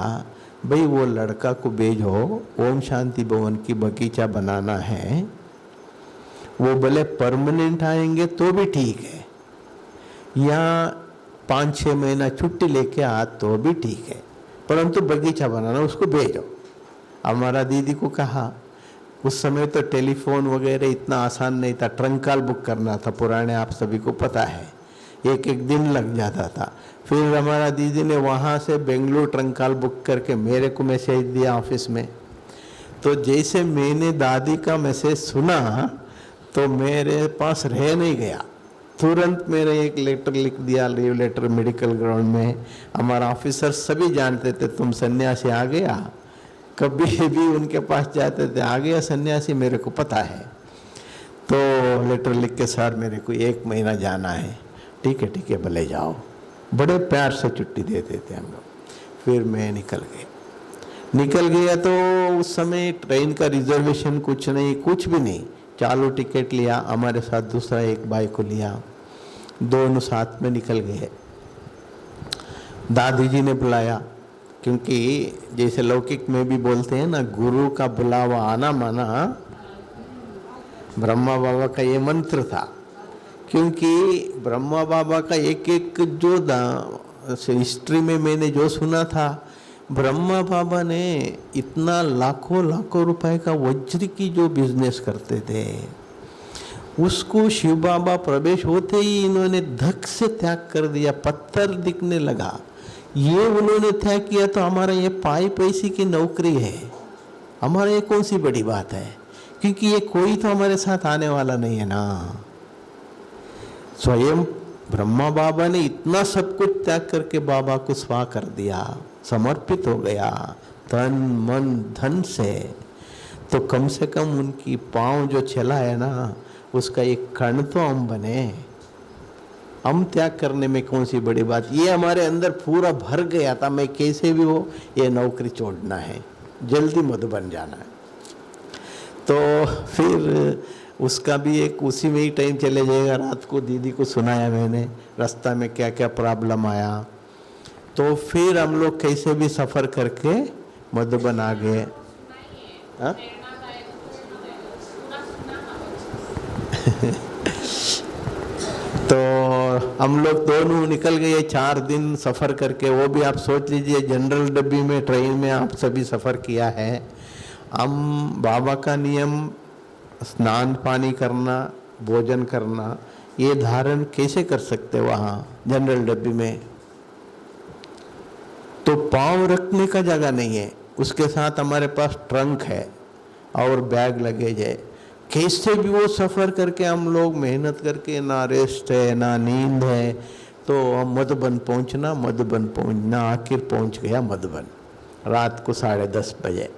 भाई वो लड़का को भेजो, ओम शांति भवन की बगीचा बनाना है, वो भले परमानेंट आएंगे तो भी ठीक है, या 5-6 महीना छुट्टी लेके आ तो भी ठीक है, परंतु बगीचा बनाना, उसको भेजो। हमारा दीदी को कहा, उस समय तो टेलीफोन वगैरह इतना आसान नहीं था, ट्रंकाल बुक करना था, पुराने आप सभी को पता है, एक दिन लग जाता था। फिर हमारा दीदी ने वहाँ से बेंगलुरु ट्रंकाल बुक करके मेरे को मैसेज दिया ऑफिस में। तो जैसे मैंने दादी का मैसेज सुना तो मेरे पास रह नहीं गया, तुरंत मेरे एक लेटर लिख दिया, लीव लेटर मेडिकल ग्राउंड में। हमारा ऑफिसर सभी जानते थे, तुम सन्यासी आ गया, कभी भी उनके पास जाते थे, आ गया सन्यासी, मेरे को पता है। तो लेटर लिख के, सर मेरे को 1 महीना जाना है। ठीक है भले जाओ, बड़े प्यार से छुट्टी देते थे हम लोग। फिर मैं निकल गया तो उस समय ट्रेन का रिजर्वेशन कुछ नहीं, कुछ भी नहीं, चालू टिकट लिया, हमारे साथ दूसरा एक भाई को लिया, दोनों साथ में निकल गए। दादी जी ने बुलाया, क्योंकि जैसे लौकिक में भी बोलते हैं ना, गुरु का बुलावा आना माना, ब्रह्मा बाबा का ये मंत्र था। क्योंकि ब्रह्मा बाबा का एक जो हिस्ट्री में मैंने जो सुना था, ब्रह्मा बाबा ने इतना लाखों रुपए का वज्र की जो बिजनेस करते थे, उसको शिव बाबा प्रवेश होते ही इन्होंने धक से त्याग कर दिया, पत्थर दिखने लगा। ये उन्होंने त्याग किया तो हमारा ये पाई पैसे की नौकरी है, हमारा ये कौन सी बड़ी बात है, क्योंकि ये कोई तो हमारे साथ आने वाला नहीं है ना। स्वयं ब्रह्मा बाबा ने इतना सब कुछ त्याग करके बाबा को स्वा कर दिया, समर्पित हो गया तन मन धन से, तो कम से कम उनकी पाँव जो चला है ना, उसका एक कण तो हम बने। हम त्याग करने में कौन सी बड़ी बात, ये हमारे अंदर पूरा भर गया था, मैं कैसे भी हो ये नौकरी छोड़ना है, जल्दी मधुबन जाना है। तो फिर उसका भी एक उसी में ही टाइम चले जाएगा। रात को दीदी को सुनाया मैंने, रास्ता में क्या क्या प्रॉब्लम आया। तो फिर हम लोग कैसे भी सफ़र करके मधुबन आ गए। हाँ? तो हम लोग दोनों निकल गए 4 दिन सफ़र करके। वो भी आप सोच लीजिए, जनरल डब्बी में, ट्रेन में आप सभी सफ़र किया है। हम बाबा का नियम स्नान पानी करना, भोजन करना, ये धारण कैसे कर सकते वहाँ जनरल डब्बी में? तो पाँव रखने का जगह नहीं है। उसके साथ हमारे पास ट्रंक है और बैग लगेज है। कैसे भी वो सफ़र करके हम लोग मेहनत करके, ना रेस्ट है ना नींद है, तो हम मधुबन पहुंचना, आखिर पहुंच गया मधुबन रात को 10:30 बजे।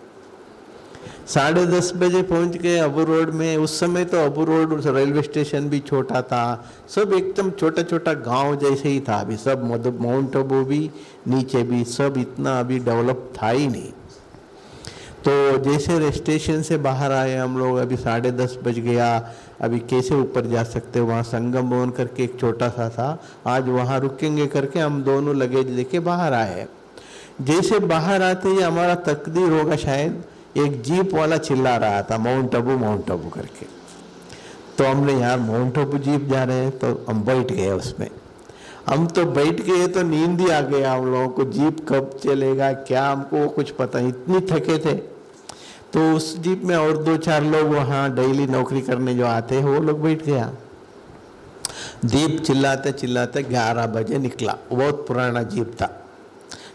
10:30 बजे पहुंच गए अबू रोड में। उस समय तो अबू रोड रेलवे स्टेशन भी छोटा था, सब एकदम छोटा छोटा गांव जैसे ही था। अभी सब माउंट आबू भी, नीचे भी सब इतना अभी डेवलप था ही नहीं। तो जैसे स्टेशन से बाहर आए हम लोग, अभी 10:30 बज गया, अभी कैसे ऊपर जा सकते? वहाँ संगम भवन करके एक छोटा सा था, आज वहाँ रुकेंगे करके हम दोनों लगेज लेके बाहर आए। जैसे बाहर आते ही हमारा तकदीर होगा शायद, एक जीप वाला चिल्ला रहा था माउंट आबू करके। तो हमने, यार माउंट आबू जीप जा रहे हैं, तो हम बैठ गए उसमें। हम तो बैठ गए तो नींद ही आ गया हम लोगों को। जीप कब चलेगा क्या, हमको कुछ पता नहीं, इतनी थके थे। तो उस जीप में और 2-4 लोग वहाँ डेली नौकरी करने जो आते हैं वो लोग बैठ गया। जीप चिल्लाते चिल्लाते 11 बजे निकला। बहुत पुराना जीप था।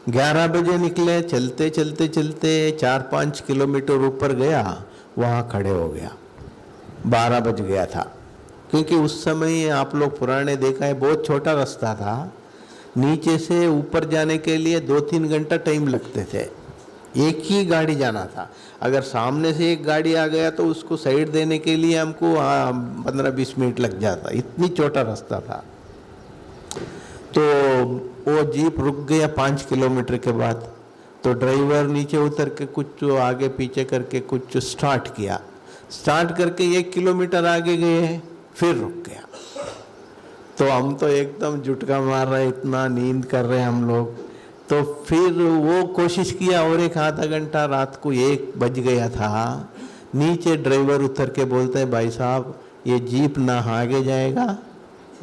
11 बजे निकले, चलते चलते चलते 4-5 किलोमीटर ऊपर गया, वहाँ खड़े हो गया। 12 बज गया था, क्योंकि उस समय आप लोग पुराने देखा है, बहुत छोटा रास्ता था। नीचे से ऊपर जाने के लिए 2-3 घंटा टाइम लगते थे। एक ही गाड़ी जाना था। अगर सामने से एक गाड़ी आ गया तो उसको साइड देने के लिए हमको 15-20 मिनट लग जाता, इतनी छोटा रास्ता था। तो वो जीप रुक गया 5 किलोमीटर के बाद। तो ड्राइवर नीचे उतर के कुछ आगे पीछे करके कुछ स्टार्ट किया। स्टार्ट करके 1 किलोमीटर आगे गए, फिर रुक गया। तो हम तो एकदम जुटका मार रहे, इतना नींद कर रहे हम लोग। तो फिर वो कोशिश किया, और एक आधा घंटा, रात को 1 बज गया था। नीचे ड्राइवर उतर के बोलते हैं, भाई साहब ये जीप ना आगे जाएगा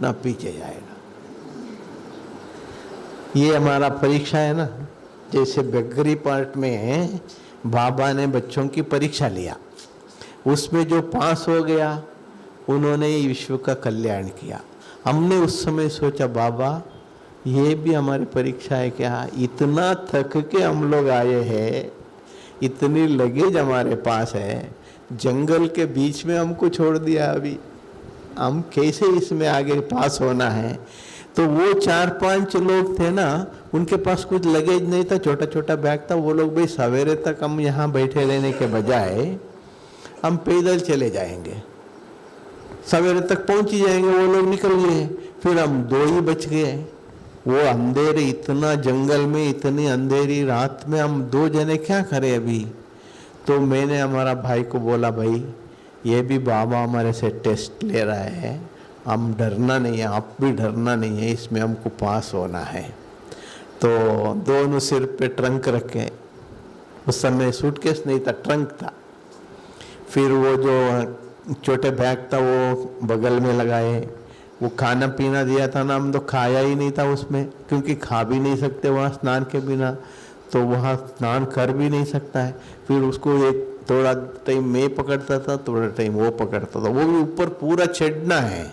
ना पीछे जाएगा। ये हमारा परीक्षा है ना, जैसे बेगरी पार्ट में बाबा ने बच्चों की परीक्षा लिया, उसमें जो पास हो गया उन्होंने विश्व का कल्याण किया। हमने उस समय सोचा, बाबा ये भी हमारी परीक्षा है क्या? इतना थक के हम लोग आए हैं, इतनी लगेज हमारे पास है, जंगल के बीच में हमको छोड़ दिया, अभी हम कैसे इसमें आगे पास होना है? तो वो 4-5 लोग थे ना, उनके पास कुछ लगेज नहीं था, छोटा छोटा बैग था। वो लोग, भाई सवेरे तक हम यहाँ बैठे रहने के बजाय हम पैदल चले जाएंगे, सवेरे तक पहुंच ही जाएंगे। वो लोग निकल गए, फिर हम 2 ही बच गए। वो अंधेरे, इतना जंगल में, इतनी अंधेरी रात में हम 2 जने क्या करें अभी? तो मैंने हमारा भाई को बोला, भाई ये भी बाबा हमारे से टेस्ट ले रहा है, हम डरना नहीं है, आप भी डरना नहीं है, इसमें हमको पास होना है। तो दोनों सिर पे ट्रंक रखे, उस समय सूटकेस नहीं था, ट्रंक था। फिर वो जो छोटे बैग था वो बगल में लगाए। वो खाना पीना दिया था ना, हम तो खाया ही नहीं था उसमें, क्योंकि खा भी नहीं सकते वहाँ स्नान के बिना, तो वहाँ स्नान कर भी नहीं सकता है। फिर उसको एक थोड़ा टाइम मैं पकड़ता था, थोड़ा टाइम वो पकड़ता था। वो भी ऊपर पूरा चढ़ना है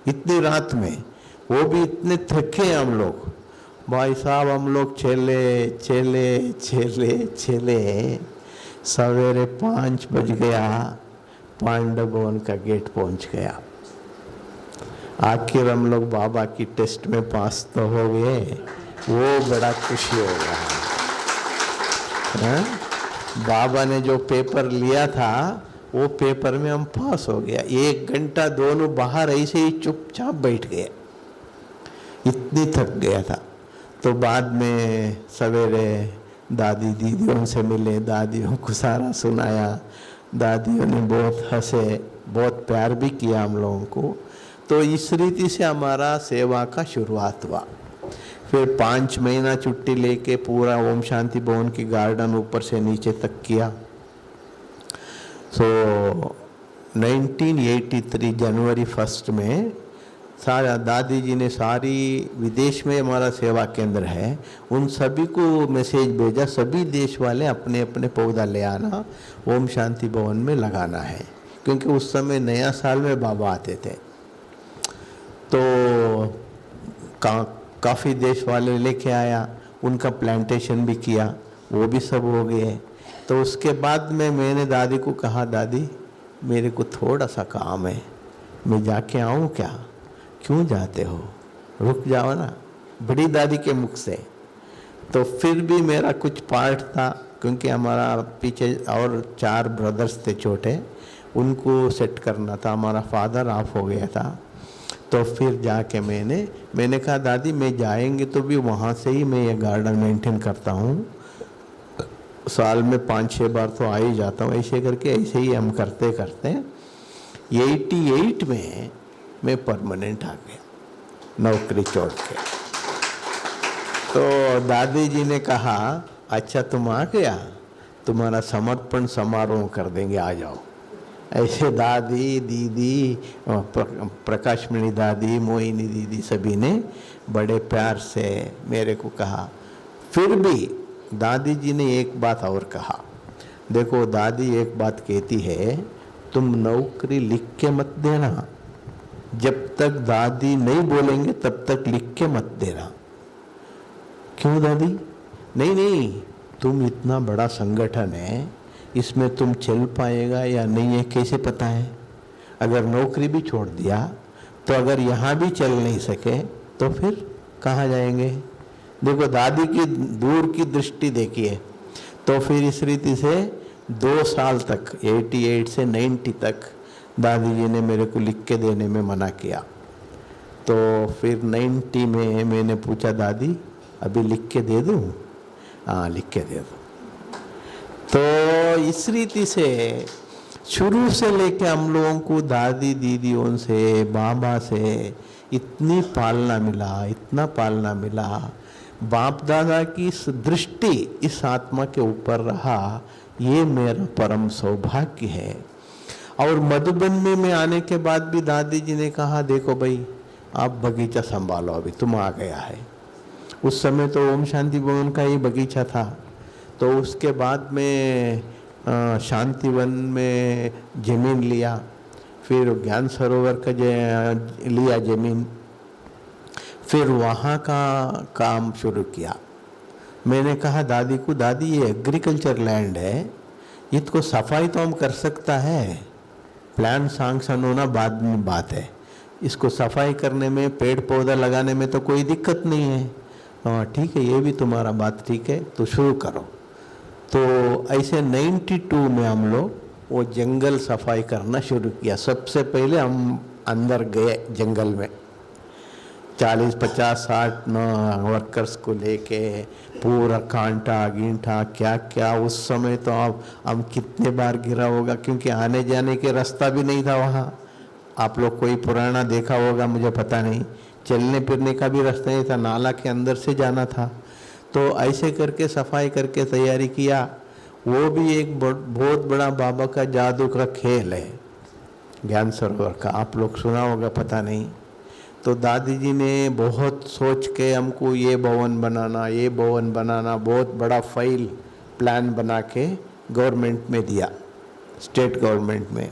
इतनी रात में, वो भी इतने थके हम लोग। भाई साहब हम लोग चले चले चले चले, सवेरे 5 बज गया, पांडव भवन का गेट पहुंच गया। आखिर हम लोग बाबा की टेस्ट में पास तो हो गए, वो बड़ा खुशी हो गया। बाबा ने जो पेपर लिया था वो पेपर में हम पास हो गया। 1 घंटा दोनों बाहर ऐसे ही चुपचाप बैठ गए, इतनी थक गया था। तो बाद में सवेरे दादी दीदियों से मिले, दादियों को सारा सुनाया। दादियों ने बहुत हंसे, बहुत प्यार भी किया हम लोगों को। तो इस रीति से हमारा सेवा का शुरुआत हुआ। फिर 5 महीना छुट्टी लेके पूरा ओम शांति भवन की गार्डन ऊपर से नीचे तक किया। सो 1983 जनवरी 1 में सारा दादी जी ने सारी विदेश में हमारा सेवा केंद्र है, उन सभी को मैसेज भेजा, सभी देश वाले अपने अपने पौधा ले आना, ओम शांति भवन में लगाना है, क्योंकि उस समय नया साल में बाबा आते थे। तो काफ़ी देश वाले लेके आया, उनका प्लांटेशन भी किया, वो भी सब हो गए। तो उसके बाद में मैंने दादी को कहा, दादी मेरे को थोड़ा सा काम है, मैं जाके आऊँ क्या? क्यों जाते हो, रुक जाओ ना, बड़ी दादी के मुख से। तो फिर भी मेरा कुछ पार्ट था, क्योंकि हमारा पीछे और 4 ब्रदर्स थे छोटे, उनको सेट करना था, हमारा फादर ऑफ हो गया था। तो फिर जाके मैंने कहा, दादी मैं जाएंगे तो भी वहाँ से ही मैं ये गार्डन मेंटेन करता हूँ, साल में 5-6 बार तो आ ही जाता हूँ, ऐसे करके ऐसे ही हम करते करते 88 में मैं परमानेंट आ गया, नौकरी छोड़ के। तो दादी जी ने कहा, अच्छा तुम आ गया, तुम्हारा समर्पण समारोह कर देंगे, आ जाओ। ऐसे दादी, दीदी, प्रकाशमणि दादी, मोहिनी दीदी, सभी ने बड़े प्यार से मेरे को कहा। फिर भी दादी जी ने एक बात और कहा, देखो दादी एक बात कहती है, तुम नौकरी लिख के मत देना, जब तक दादी नहीं बोलेंगे तब तक लिख के मत देना। क्यों दादी? नहीं, तुम इतना बड़ा संगठन है, इसमें तुम चल पाएगा या नहीं है कैसे पता है? अगर नौकरी भी छोड़ दिया तो अगर यहाँ भी चल नहीं सके तो फिर कहाँ जाएंगे? देखो दादी की दूर की दृष्टि देखिए। तो फिर इस रीति से 2 साल तक, 88 से 90 तक दादी जी ने मेरे को लिख के देने में मना किया। तो फिर 90 में मैंने पूछा, दादी अभी लिख के दे दूँ? हाँ लिख के दे दो। तो इस रीति से शुरू से लेके हम लोगों को दादी दीदियों से, बाबा से इतनी पालना मिला, इतना पालना मिला। बाप दादा की इस दृष्टि इस आत्मा के ऊपर रहा, ये मेरा परम सौभाग्य है। और मधुबन में मैं आने के बाद भी दादी जी ने कहा, देखो भाई आप बगीचा संभालो, अभी तुम आ गया है। उस समय तो ओम शांति भवन का ही बगीचा था। तो उसके बाद में शांतिवन में ज़मीन लिया, फिर ज्ञान सरोवर का लिया ज़मीन, फिर वहाँ का काम शुरू किया। मैंने कहा दादी को, दादी ये एग्रीकल्चर लैंड है, इसको सफाई तो हम कर सकता है, प्लान सैंक्शन होना बाद में बात है, इसको सफाई करने में, पेड़ पौधा लगाने में तो कोई दिक्कत नहीं है। हाँ ठीक है, ये भी तुम्हारा बात ठीक है, तो शुरू करो। तो ऐसे 92 में हम लोग वो जंगल सफाई करना शुरू किया। सबसे पहले हम अंदर गए जंगल में, 40, 50, 60 वर्कर्स को लेके पूरा कांटा गींठा क्या क्या। उस समय तो अब हम कितने बार गिरा होगा, क्योंकि आने जाने के रास्ता भी नहीं था वहाँ। आप लोग कोई पुराना देखा होगा मुझे पता नहीं, चलने फिरने का भी रास्ता नहीं था, नाला के अंदर से जाना था। तो ऐसे करके सफाई करके तैयारी किया। वो भी एक बहुत बड़ा बाबा का जादू का खेल है, ज्ञान सरोवर का, आप लोग सुना होगा पता नहीं। तो दादी जी ने बहुत सोच के हमको ये भवन बनाना, ये भवन बनाना, बहुत बड़ा फाइल प्लान बना के गवर्नमेंट में दिया, स्टेट गवर्नमेंट में।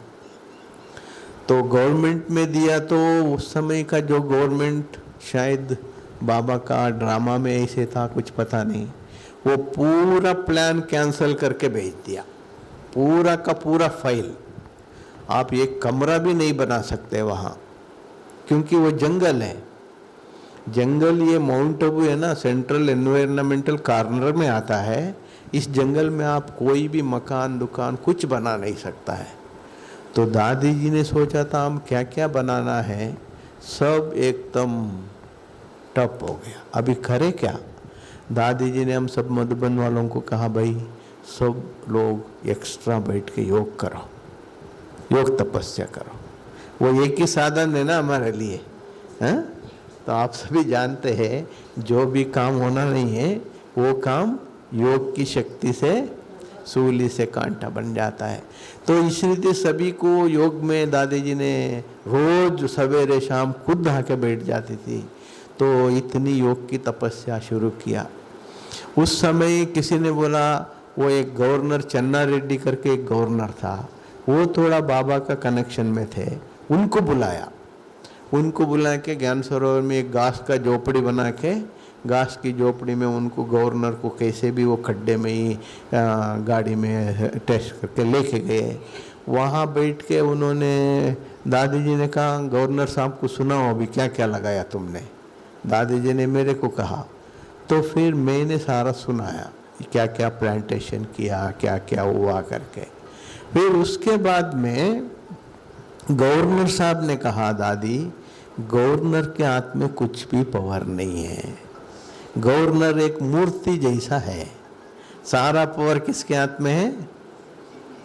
तो गवर्नमेंट में दिया तो उस समय का जो गवर्नमेंट, शायद बाबा का ड्रामा में ऐसे था कुछ पता नहीं, वो पूरा प्लान कैंसिल करके भेज दिया, पूरा का पूरा फाइल। आप एक कमरा भी नहीं बना सकते वहाँ, क्योंकि वो जंगल है। जंगल ये माउंट आबू है ना, सेंट्रल एनवायरमेंटल कॉर्नर में आता है। इस जंगल में आप कोई भी मकान दुकान कुछ बना नहीं सकता है। तो दादी जी ने सोचा था हम क्या क्या बनाना है, सब एकदम टप हो गया। अभी करे क्या? दादी जी ने हम सब मधुबन वालों को कहा, भाई सब लोग एक्स्ट्रा बैठ के योग करो, योग तपस्या करो। वो एक ही साधन है ना हमारे लिए, हैं? तो आप सभी जानते हैं जो भी काम होना नहीं है वो काम योग की शक्ति से सूली से कांटा बन जाता है। तो इस रीति सभी को योग में दादी जी ने रोज सवेरे शाम खुद आके बैठ जाती थी। तो इतनी योग की तपस्या शुरू किया। उस समय किसी ने बोला, वो एक गवर्नर चन्ना रेड्डी करके एक गवर्नर था, वो थोड़ा बाबा का कनेक्शन में थे, उनको बुला के ज्ञान सरोवर में एक घास का झोपड़ी बना के, घास की झोपड़ी में उनको गवर्नर को कैसे भी वो खड्डे में ही गाड़ी में टेस्ट करके लेके गए। वहाँ बैठ के उन्होंने, दादी जी ने कहा गवर्नर साहब को सुनाओ अभी क्या क्या लगाया तुमने। दादी जी ने मेरे को कहा, तो फिर मैंने सारा सुनाया क्या क्या प्लांटेशन किया, क्या क्या हुआ करके। फिर उसके बाद में गवर्नर साहब ने कहा, दादी गवर्नर के हाथ में कुछ भी पावर नहीं है, गवर्नर एक मूर्ति जैसा है, सारा पावर किसके हाथ में है?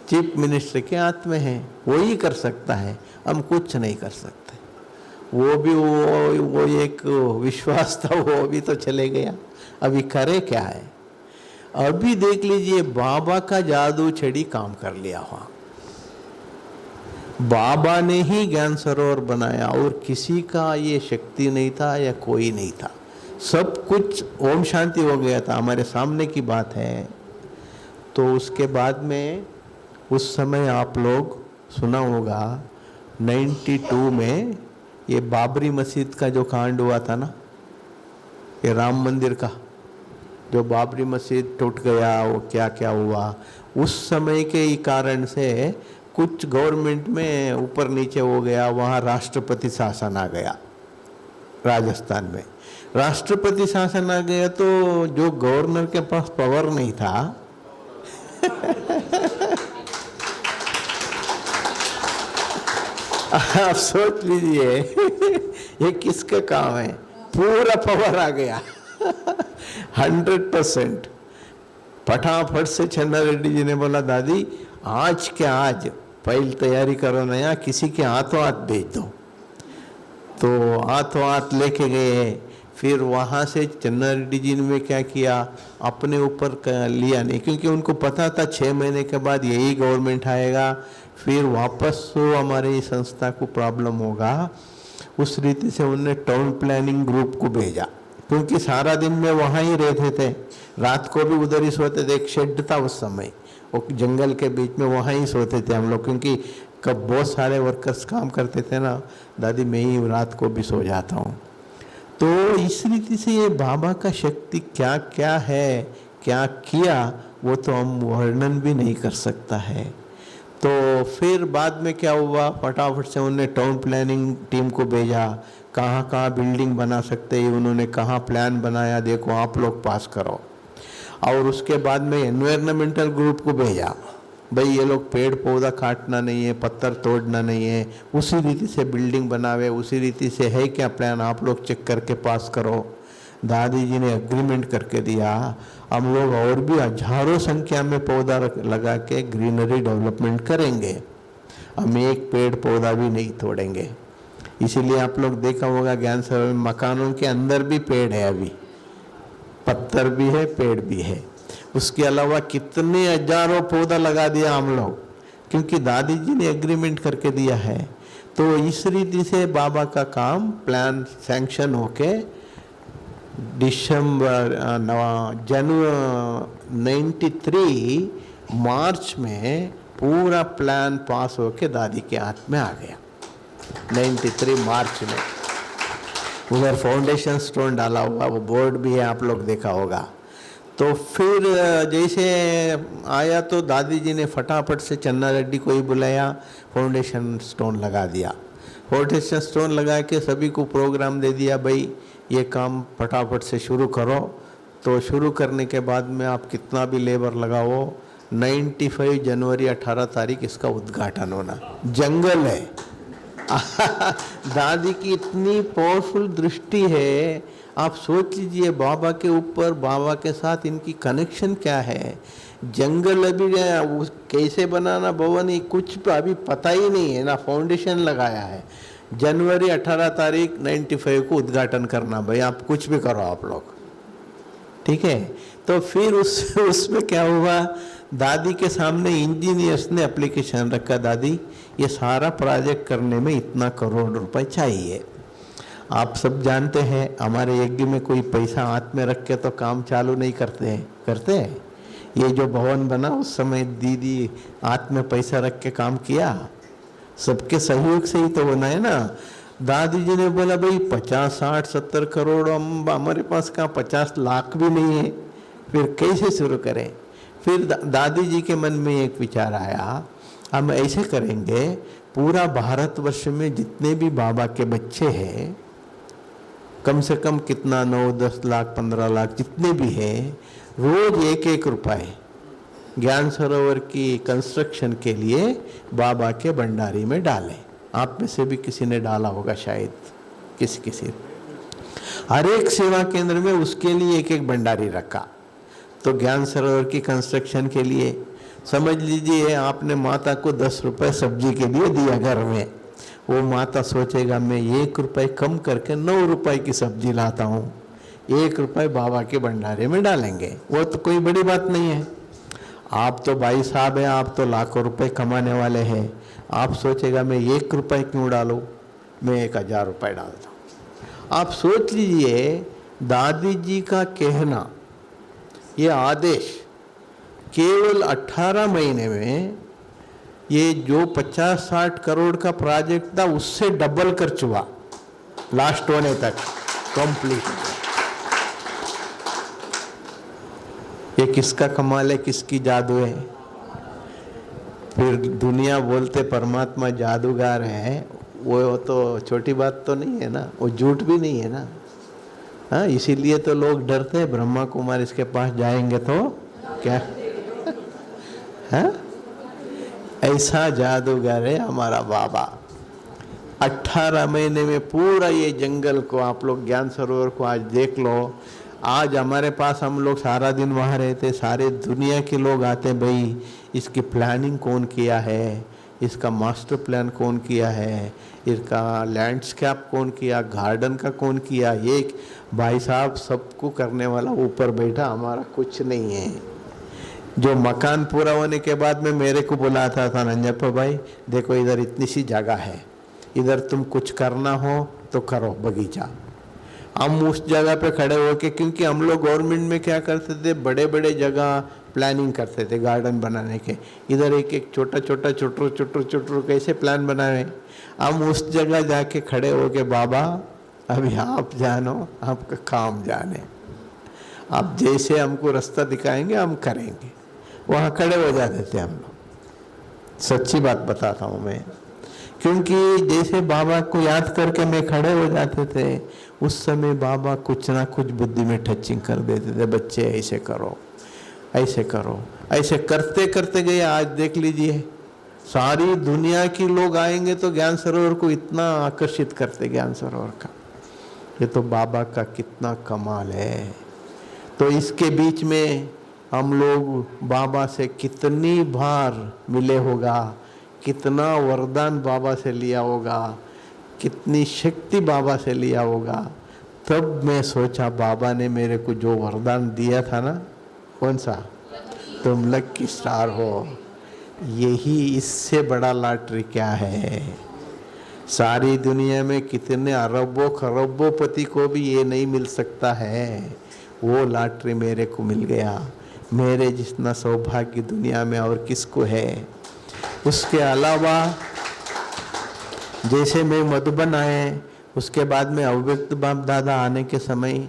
चीफ मिनिस्टर के हाथ में है, वो ही कर सकता है, हम कुछ नहीं कर सकते। वो भी वो एक विश्वास था, वो भी तो चले गया, अभी करे क्या है। अभी देख लीजिए बाबा का जादू छड़ी काम कर लिया हुआ। बाबा ने ही ज्ञान सरोवर बनाया और किसी का ये शक्ति नहीं था या कोई नहीं था, सब कुछ ओम शांति हो गया था, हमारे सामने की बात है। तो उसके बाद में उस समय आप लोग सुना होगा 92 में ये बाबरी मस्जिद का जो कांड हुआ था ना, ये राम मंदिर का जो बाबरी मस्जिद टूट गया, वो क्या क्या हुआ, उस समय के ही कारण से कुछ गवर्नमेंट में ऊपर नीचे हो गया, वहाँ राष्ट्रपति शासन आ गया। राजस्थान में राष्ट्रपति शासन आ गया तो जो गवर्नर के पास पावर नहीं था आप सोच लीजिए ये किसका काम है, पूरा पावर आ गया 100%। फटाफट से चन्ना रेड्डी जी ने बोला, दादी आज के आज पहले तैयारी करो नया, किसी के हाथों हाथ भेज दो। तो हाथों हाथ लेके गए। फिर वहाँ से चन्ना रेड्डी जी ने क्या किया, अपने ऊपर लिया नहीं, क्योंकि उनको पता था 6 महीने के बाद यही गवर्नमेंट आएगा, फिर वापस तो हमारे संस्था को प्रॉब्लम होगा। उस रीति से उन्होंने टाउन प्लानिंग ग्रुप को भेजा, क्योंकि सारा दिन में वहाँ ही रहते थे, रात को भी उधर ही सोते थे। एक शेड था उस समय, वो जंगल के बीच में, वहाँ ही सोते थे हम लोग, क्योंकि कब बहुत सारे वर्कर्स काम करते थे ना, दादी मैं ही रात को भी सो जाता हूँ। तो इस रीति से ये बाबा का शक्ति क्या क्या है, क्या किया, वो तो हम वर्णन भी नहीं कर सकता है। तो फिर बाद में क्या हुआ, फटाफट से उन्होंने टाउन प्लानिंग टीम को भेजा, कहाँ कहाँ बिल्डिंग बना सकते हैं, उन्होंने कहाँ प्लान बनाया, देखो आप लोग पास करो। और उसके बाद में एनवायरमेंटल ग्रुप को भेजा, भाई ये लोग पेड़ पौधा काटना नहीं है, पत्थर तोड़ना नहीं है, उसी रीति से बिल्डिंग बनावे, उसी रीति से है क्या प्लान, आप लोग चेक करके पास करो। दादी जी ने एग्रीमेंट करके दिया, हम लोग और भी हजारों संख्या में पौधा लगा के ग्रीनरी डेवलपमेंट करेंगे, हम एक पेड़ पौधा भी नहीं तोड़ेंगे। इसीलिए आप लोग देखा होगा ज्ञान सरोवर में मकानों के अंदर भी पेड़ है, अभी पत्थर भी है, पेड़ भी है। उसके अलावा कितने हजारों पौधा लगा दिया हम लोग, क्योंकि दादी जी ने एग्रीमेंट करके दिया है। तो इस रीति से बाबा का काम प्लान सैंक्शन होके जनवरी 93 मार्च में पूरा प्लान पास होके दादी के हाथ में आ गया। 93 मार्च में उधर फाउंडेशन स्टोन डाला हुआ, वो बोर्ड भी है, आप लोग देखा होगा। तो फिर जैसे आया तो दादी जी ने फटाफट से चन्ना रेड्डी को ही बुलाया, फाउंडेशन स्टोन लगा दिया। फाउंडेशन स्टोन लगा के सभी को प्रोग्राम दे दिया, भाई ये काम फटाफट से शुरू करो। तो शुरू करने के बाद में आप कितना भी लेबर लगाओ, 95 जनवरी 18 तारीख इसका उद्घाटन होना। जंगल है दादी की इतनी पावरफुल दृष्टि है, आप सोच लीजिए बाबा के ऊपर, बाबा के साथ इनकी कनेक्शन क्या है। जंगल अभी कैसे बनाना भवन, कुछ अभी पता ही नहीं है ना, फाउंडेशन लगाया है। जनवरी 18 तारीख 95 को उद्घाटन करना, भाई आप कुछ भी करो आप लोग, ठीक है। तो फिर उसमें क्या हुआ, दादी के सामने इंजीनियर्स ने एप्लीकेशन रखा, दादी ये सारा प्रोजेक्ट करने में इतना करोड़ रुपए चाहिए। आप सब जानते हैं हमारे यज्ञ में कोई पैसा हाथ में रख के तो काम चालू नहीं करते हैं। ये जो भवन बना उस समय दीदी हाथ में पैसा रख के काम किया, सबके सहयोग से ही तो बना है ना। दादी जी ने बोला भाई 50, 60, 70 करोड़ हमारे पास कहाँ 50 लाख भी नहीं है, फिर कैसे शुरू करें। फिर दादी जी के मन में एक विचार आया, हम ऐसे करेंगे, पूरा भारतवर्ष में जितने भी बाबा के बच्चे हैं, कम से कम कितना 9, 10 लाख, 15 लाख जितने भी हैं, रोज 1-1 रुपए ज्ञान सरोवर की कंस्ट्रक्शन के लिए बाबा के भंडारी में डालें। आप में से भी किसी ने डाला होगा शायद, किसी हर एक सेवा केंद्र में उसके लिए 1-1 भंडारी रखा। तो ज्ञान सरोवर की कंस्ट्रक्शन के लिए समझ लीजिए आपने माता को 10 रुपए सब्जी के लिए दिया घर में, वो माता सोचेगा मैं 1 रुपए कम करके 9 रुपए की सब्जी लाता हूँ, 1 रुपए बाबा के भंडारे में डालेंगे, वो तो कोई बड़ी बात नहीं है। आप तो भाई साहब हैं, आप तो लाखों रुपए कमाने वाले हैं, आप सोचेगा मैं 1 रुपए क्यों डालूं, मैं 1000 रुपए डालता हूँ। आप सोच लीजिए दादी जी का कहना, ये आदेश केवल 18 महीने में ये जो 50-60 करोड़ का प्रोजेक्ट था उससे डबल कर चुका, लास्ट होने तक कंप्लीट। ये किसका कमाल है, किसकी जादू है। फिर दुनिया बोलते परमात्मा जादूगर है, वो तो छोटी बात तो नहीं है ना, वो झूठ भी नहीं है ना। हाँ, इसीलिए तो लोग डरते हैं, ब्रह्मा कुमार इसके पास जाएंगे तो क्या है। ऐसा जादूगर है हमारा बाबा। 18 महीने में पूरा ये जंगल को, आप लोग ज्ञान सरोवर को आज देख लो। आज हमारे पास हम लोग सारा दिन वहाँ रहते, सारे दुनिया के लोग आते, भाई इसकी प्लानिंग कौन किया है, इसका मास्टर प्लान कौन किया है, इसका लैंडस्केप कौन किया, गार्डन का कौन किया। ये भाई साहब सबको करने वाला ऊपर बैठा, हमारा कुछ नहीं है। जो मकान पूरा होने के बाद में मेरे को बुलाता था, नंजप्पा भाई देखो इधर इतनी सी जगह है, इधर तुम कुछ करना हो तो करो बगीचा। हम उस जगह पे खड़े होके, क्योंकि हम लोग गवर्नमेंट में क्या करते थे, बड़े बड़े जगह प्लानिंग करते थे गार्डन बनाने के, इधर एक छोटा छोटा चुटरू कैसे प्लान बनाए। हम उस जगह जाके खड़े होके, बाबा अभी आप जानो, आपका काम जाने, आप जैसे हमको रास्ता दिखाएंगे हम करेंगे। वहाँ खड़े हो जाते थे हम लोग, सच्ची बात बताता हूँ मैं, क्योंकि जैसे बाबा को याद करके मैं खड़े हो जाते थे, उस समय बाबा कुछ ना कुछ बुद्धि में टचिंग कर देते थे, बच्चे ऐसे करो, ऐसे करो, ऐसे करते करते गए। आज देख लीजिए सारी दुनिया के लोग आएंगे तो ज्ञान सरोवर को इतना आकर्षित करते, ज्ञान सरोवर का। ये तो बाबा का कितना कमाल है। तो इसके बीच में हम लोग बाबा से कितनी बार मिले होगा, कितना वरदान बाबा से लिया होगा, कितनी शक्ति बाबा से लिया होगा। तब मैं सोचा बाबा ने मेरे को जो वरदान दिया था ना, कौन सा, तुम लकी स्टार हो, यही इससे बड़ा लॉटरी क्या है। सारी दुनिया में कितने अरबों खरबों-पति को भी ये नहीं मिल सकता है, वो लॉटरी मेरे को मिल गया। मेरे जितना सौभाग्य दुनिया में और किसको है। उसके अलावा जैसे मैं मधुबन आए, उसके बाद में अव्यक्त बाप दादा आने के समय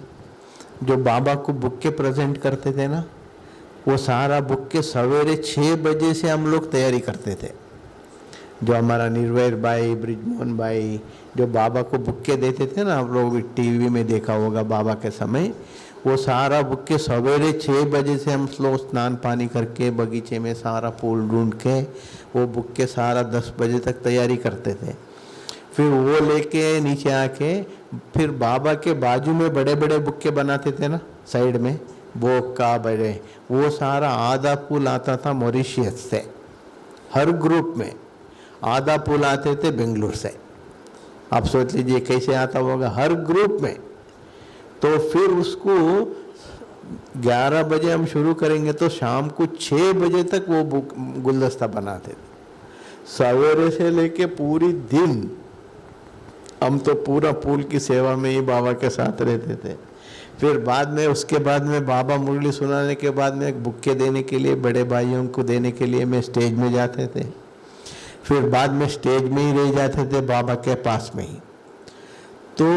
जो बाबा को बुक्के प्रेजेंट करते थे ना, वो सारा बुक्के सवेरे 6 बजे से हम लोग तैयारी करते थे। जो हमारा निर्वैर भाई, ब्रिजमोहन भाई जो बाबा को बुक्के देते थे ना, आप लोग टीवी में देखा होगा बाबा के समय, वो सारा बुक्के सवेरे 6 बजे से हम लोग स्नान पानी करके बगीचे में सारा फूल ढूंढ के वो बुक्के सारा 10 बजे तक तैयारी करते थे। फिर वो लेके नीचे आके फिर बाबा के बाजू में बड़े बड़े बुक्के बनाते थे ना साइड में, बोक का बड़े, वो सारा आधा फूल आता था मॉरिशियस से, हर ग्रुप में आधा फूल आते थे बेंगलुरु से, आप सोच लीजिए कैसे आता होगा हर ग्रुप में। तो फिर उसको 11 बजे हम शुरू करेंगे तो शाम को 6 बजे तक वो गुलदस्ता बनाते थे। सवेरे से लेके पूरी दिन हम तो पूरा पूल की सेवा में ही बाबा के साथ रहते थे। फिर बाद में उसके बाद में बाबा मुरली सुनाने के बाद में बुक्के देने के लिए, बड़े भाइयों को देने के लिए मैं स्टेज में जाते थे। फिर बाद में स्टेज में ही रह जाते थे बाबा के पास में ही। तो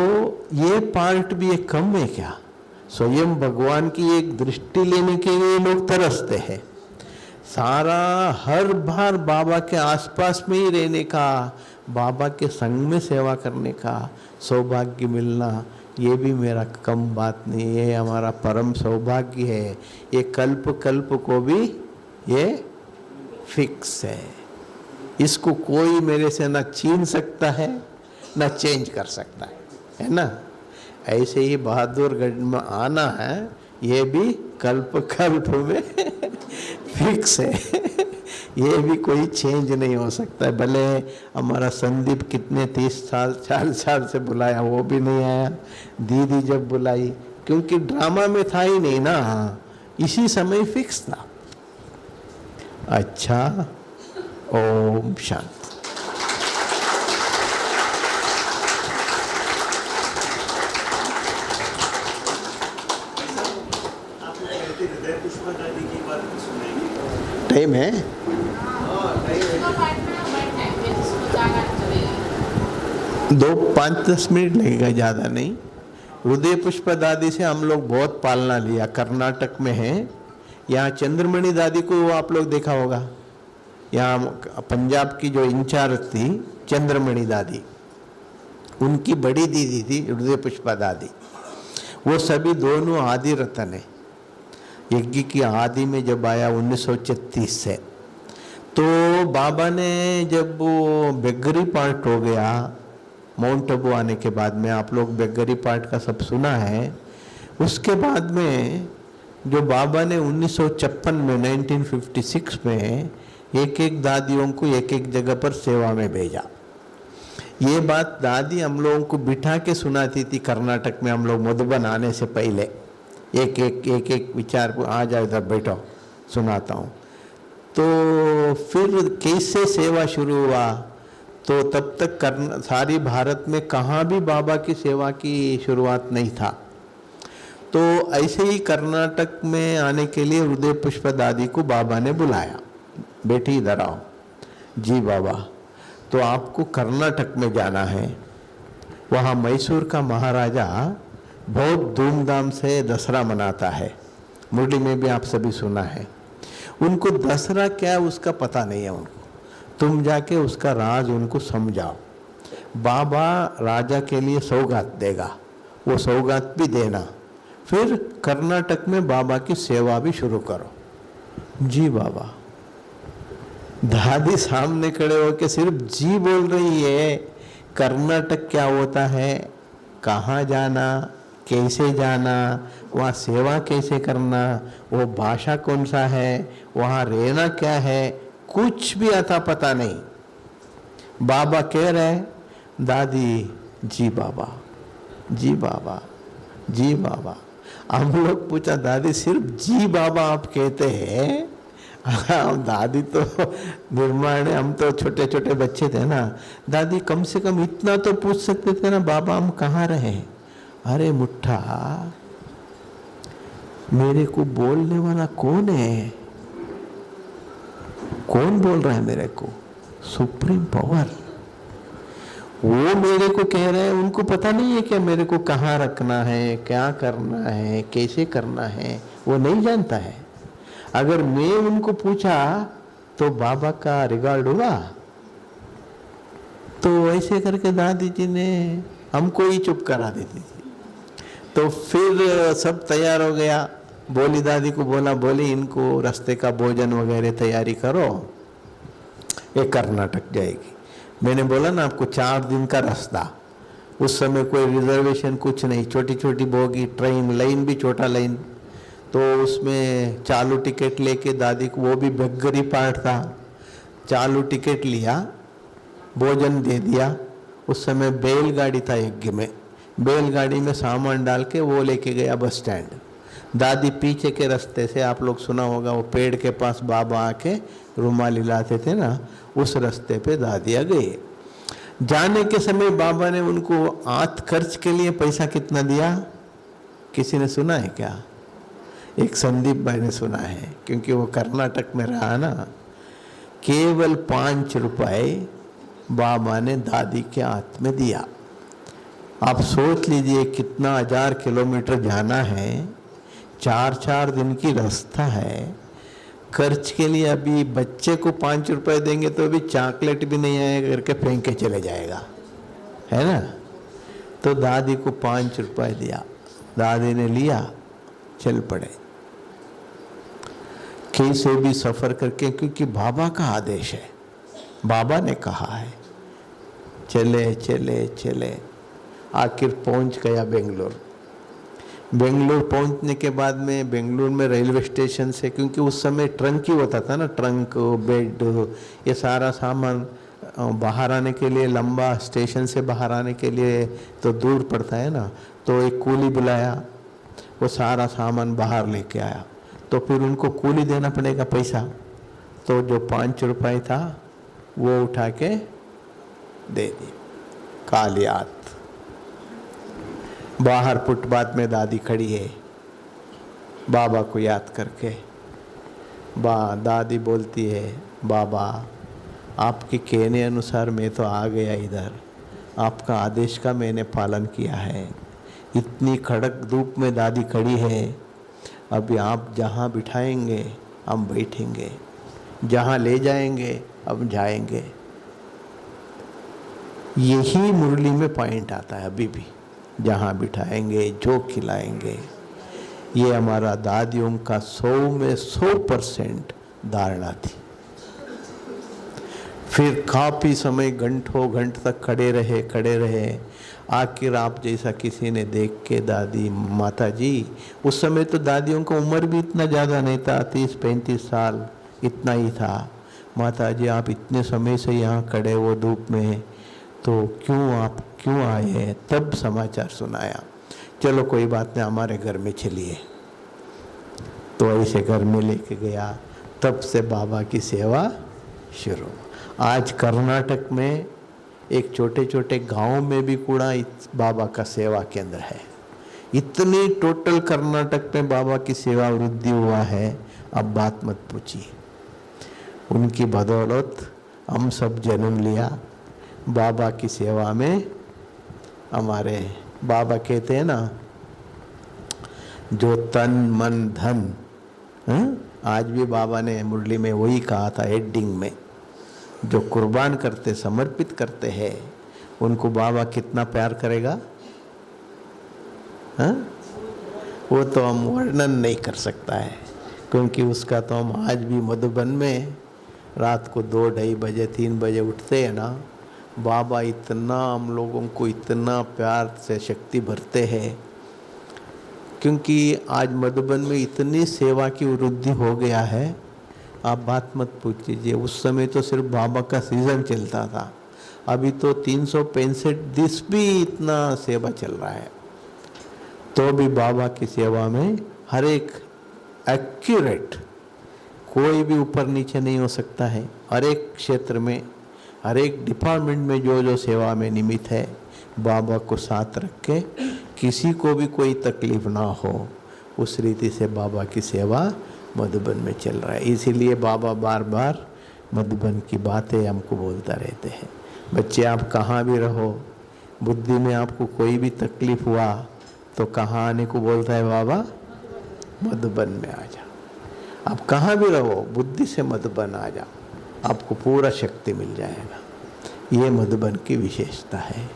ये पार्ट भी एक कम है क्या? स्वयं भगवान की एक दृष्टि लेने के लिए लोग तरसते हैं। सारा हर बार बाबा के आसपास में ही रहने का, बाबा के संग में सेवा करने का सौभाग्य मिलना, ये भी मेरा कम बात नहीं है, हमारा परम सौभाग्य है। ये कल्प कल्प को भी ये फिक्स है। इसको कोई मेरे से ना छीन सकता है ना चेंज कर सकता है ना। ऐसे ही बहादुरगढ़ में आना है, ये भी कल्प कल्प में फिक्स है। ये भी कोई चेंज नहीं हो सकता है। भले हमारा संदीप कितने 30 साल 40 साल से बुलाया, वो भी नहीं आया। दीदी जब बुलाई, क्योंकि ड्रामा में था ही नहीं ना, इसी समय फिक्स था। अच्छा, ओम शांति। टाइम है 2-5-10 मिनट लगेगा, ज़्यादा नहीं। हृदय पुष्प दादी से हम लोग बहुत पालना लिया। कर्नाटक में है, यहाँ चंद्रमणि दादी को आप लोग देखा होगा। यहाँ पंजाब की जो इंचार्ज थी चंद्रमणि दादी, उनकी बड़ी दीदी थी हृदय पुष्प दादी। वो सभी दोनों आदि रतन है। यज्ञ की आदि में जब आया 1936 से, तो बाबा ने जब वो बेगरी पार्ट हो गया माउंट आबू आने के बाद में, आप लोग बेगरी पार्ट का सब सुना है। उसके बाद में जो बाबा ने 1956 में 1956 में एक एक दादियों को एक एक जगह पर सेवा में भेजा। ये बात दादी हम लोगों को बिठा के सुनाती थी कर्नाटक में। हम लोग मधुबन आने से पहले एक एक विचार को, आ जाओ इधर बैठो सुनाता हूँ। तो फिर कैसे सेवा शुरू हुआ, तो तब तक सारी भारत में कहाँ भी बाबा की सेवा की शुरुआत नहीं था। तो ऐसे ही कर्नाटक में आने के लिए हृदय पुष्प दादी को बाबा ने बुलाया, बेटी इधर आओ। जी बाबा, तो आपको कर्नाटक में जाना है। वहाँ मैसूर का महाराजा बहुत धूमधाम से दसरा मनाता है। मुरली में भी आप सभी सुना है। उनको दसरा क्या उसका पता नहीं है उनको। तुम जाके उसका राज उनको समझाओ। बाबा राजा के लिए सौगात देगा, वो सौगात भी देना। फिर कर्नाटक में बाबा की सेवा भी शुरू करो। जी बाबा। दादी सामने खड़े होके सिर्फ जी बोल रही है। कर्नाटक क्या होता है, कहाँ जाना, कैसे जाना, वहाँ सेवा कैसे करना, वो भाषा कौन सा है, वहाँ रहना क्या है, कुछ भी आता पता नहीं। बाबा कह रहे, दादी जी बाबा, जी बाबा, जी बाबा। हम लोग पूछा, दादी सिर्फ जी बाबा आप कहते हैं? दादी तो निर्माण है, हम तो छोटे छोटे बच्चे थे ना। दादी कम से कम इतना तो पूछ सकते थे ना, बाबा हम कहाँ रहे। अरे मुट्ठा, मेरे को बोलने वाला कौन है? कौन बोल रहा है मेरे को? Supreme power. वो मेरे को कह रहे हैं, उनको पता नहीं है क्या मेरे को कहाँ रखना है, क्या करना है, कैसे करना है, वो नहीं जानता है। अगर मैं उनको पूछा तो बाबा का रिगार्ड हुआ। तो ऐसे करके दादी जी ने हमको ही चुप करा देती थी। तो फिर सब तैयार हो गया। बोली दादी को बोला, बोली इनको रास्ते का भोजन वगैरह तैयारी करो, ये कर्नाटक जाएगी। मैंने बोला ना आपको 4 दिन का रास्ता। उस समय कोई रिजर्वेशन कुछ नहीं, छोटी छोटी बोगी, ट्रेन लाइन भी छोटा लाइन। तो उसमें चालू टिकट लेके दादी को, वो भी बेगरी पार्ट था, चालू टिकट लिया, भोजन दे दिया। उस समय बैलगाड़ी था यज्ञ में, बैलगाड़ी में सामान डाल के वो लेके गया बस स्टैंड। दादी पीछे के रास्ते से, आप लोग सुना होगा, वो पेड़ के पास बाबा आके रुमाल हिलाते थे ना, उस रास्ते पे दादी आ गई। जाने के समय बाबा ने उनको आत खर्च के लिए पैसा कितना दिया, किसी ने सुना है क्या? एक संदीप भाई ने सुना है, क्योंकि वो कर्नाटक में रहा ना। केवल 5 रुपए बाबा ने दादी के हाथ में दिया। आप सोच लीजिए कितना 1000 किलोमीटर जाना है, 4-4 दिन की रास्ता है। खर्च के लिए अभी बच्चे को 5 रुपए देंगे तो अभी चॉकलेट भी नहीं आएगा करके फेंक के चले जाएगा, है ना। तो दादी को 5 रुपए दिया, दादी ने लिया, चल पड़े कैसे भी सफ़र करके, क्योंकि बाबा का आदेश है, बाबा ने कहा है। चले चले चले आखिर पहुंच गया बेंगलोर। बेंगलोर पहुंचने के बाद में बेंगलोर में रेलवे स्टेशन से, क्योंकि उस समय ट्रंक ही होता था ना, ट्रंक, बेड, ये सारा सामान बाहर आने के लिए, लंबा स्टेशन से बाहर आने के लिए तो दूर पड़ता है ना, तो एक कूली बुलाया, वो सारा सामान बाहर लेके आया। तो फिर उनको कूली देना पड़ेगा पैसा, तो जो 5 रुपए था वो उठा के दे दी। काली आत। बाहर फुटपाथ में दादी खड़ी है, बाबा को याद करके। दादी बोलती है, बाबा आपके कहने अनुसार मैं तो आ गया इधर, आपका आदेश का मैंने पालन किया है। इतनी कड़क धूप में दादी खड़ी है, अभी आप जहाँ बिठाएंगे हम बैठेंगे, जहाँ ले जाएंगे हम जाएंगे। यही मुरली में पॉइंट आता है अभी भी, जहाँ बिठाएंगे, जो खिलाएंगे। ये हमारा दादियों का 100 में 100% धारणा थी। फिर काफ़ी समय घंटों घंट तक खड़े रहे। आखिर आप जैसा किसी ने देख के, दादी, माता जी, उस समय तो दादियों का उम्र भी इतना ज़्यादा नहीं था, 30-35 साल इतना ही था। माता जी आप इतने समय से यहाँ खड़े हो धूप में, तो आप क्यों आए हैं? तब समाचार सुनाया, चलो कोई बात नहीं, हमारे घर में चलिए। तो ऐसे घर में लेके गया, तब से बाबा की सेवा शुरू। आज कर्नाटक में एक छोटे छोटे गांव में भी कूड़ा बाबा का सेवा केंद्र है। इतनी टोटल कर्नाटक में बाबा की सेवा वृद्धि हुआ है, अब बात मत पूछिए। उनकी बदौलत हम सब जन्म लिया बाबा की सेवा में। हमारे बाबा कहते हैं ना, जो तन मन धन, आज भी बाबा ने मुरली में वही कहा था एडिंग में, जो कुर्बान करते, समर्पित करते हैं, उनको बाबा कितना प्यार करेगा, वो तो हम वर्णन नहीं कर सकता है। क्योंकि उसका तो हम आज भी मधुबन में रात को 2-2:30 बजे 3 बजे उठते हैं ना, बाबा इतना हम लोगों को इतना प्यार से शक्ति भरते हैं। क्योंकि आज मधुबन में इतनी सेवा की वृद्धि हो गया है, आप बात मत पूछिए। उस समय तो सिर्फ बाबा का सीजन चलता था, अभी तो 365 दिन भी इतना सेवा चल रहा है। तो भी बाबा की सेवा में हर एक एक्यूरेट, कोई भी ऊपर नीचे नहीं हो सकता है। हर एक क्षेत्र में, हर एक डिपार्टमेंट में जो जो सेवा में निमित्त है, बाबा को साथ रख के किसी को भी कोई तकलीफ ना हो, उस रीति से बाबा की सेवा मधुबन में चल रहा है। इसीलिए बाबा बार बार मधुबन की बातें हमको बोलता रहते हैं। बच्चे आप कहाँ भी रहो, बुद्धि में आपको कोई भी तकलीफ हुआ तो कहाँ आने को बोलता है बाबा? मधुबन में आ जा। आप कहाँ भी रहो, बुद्धि से मधुबन आ जा, आपको पूरा शक्ति मिल जाएगा। ये मधुबन की विशेषता है।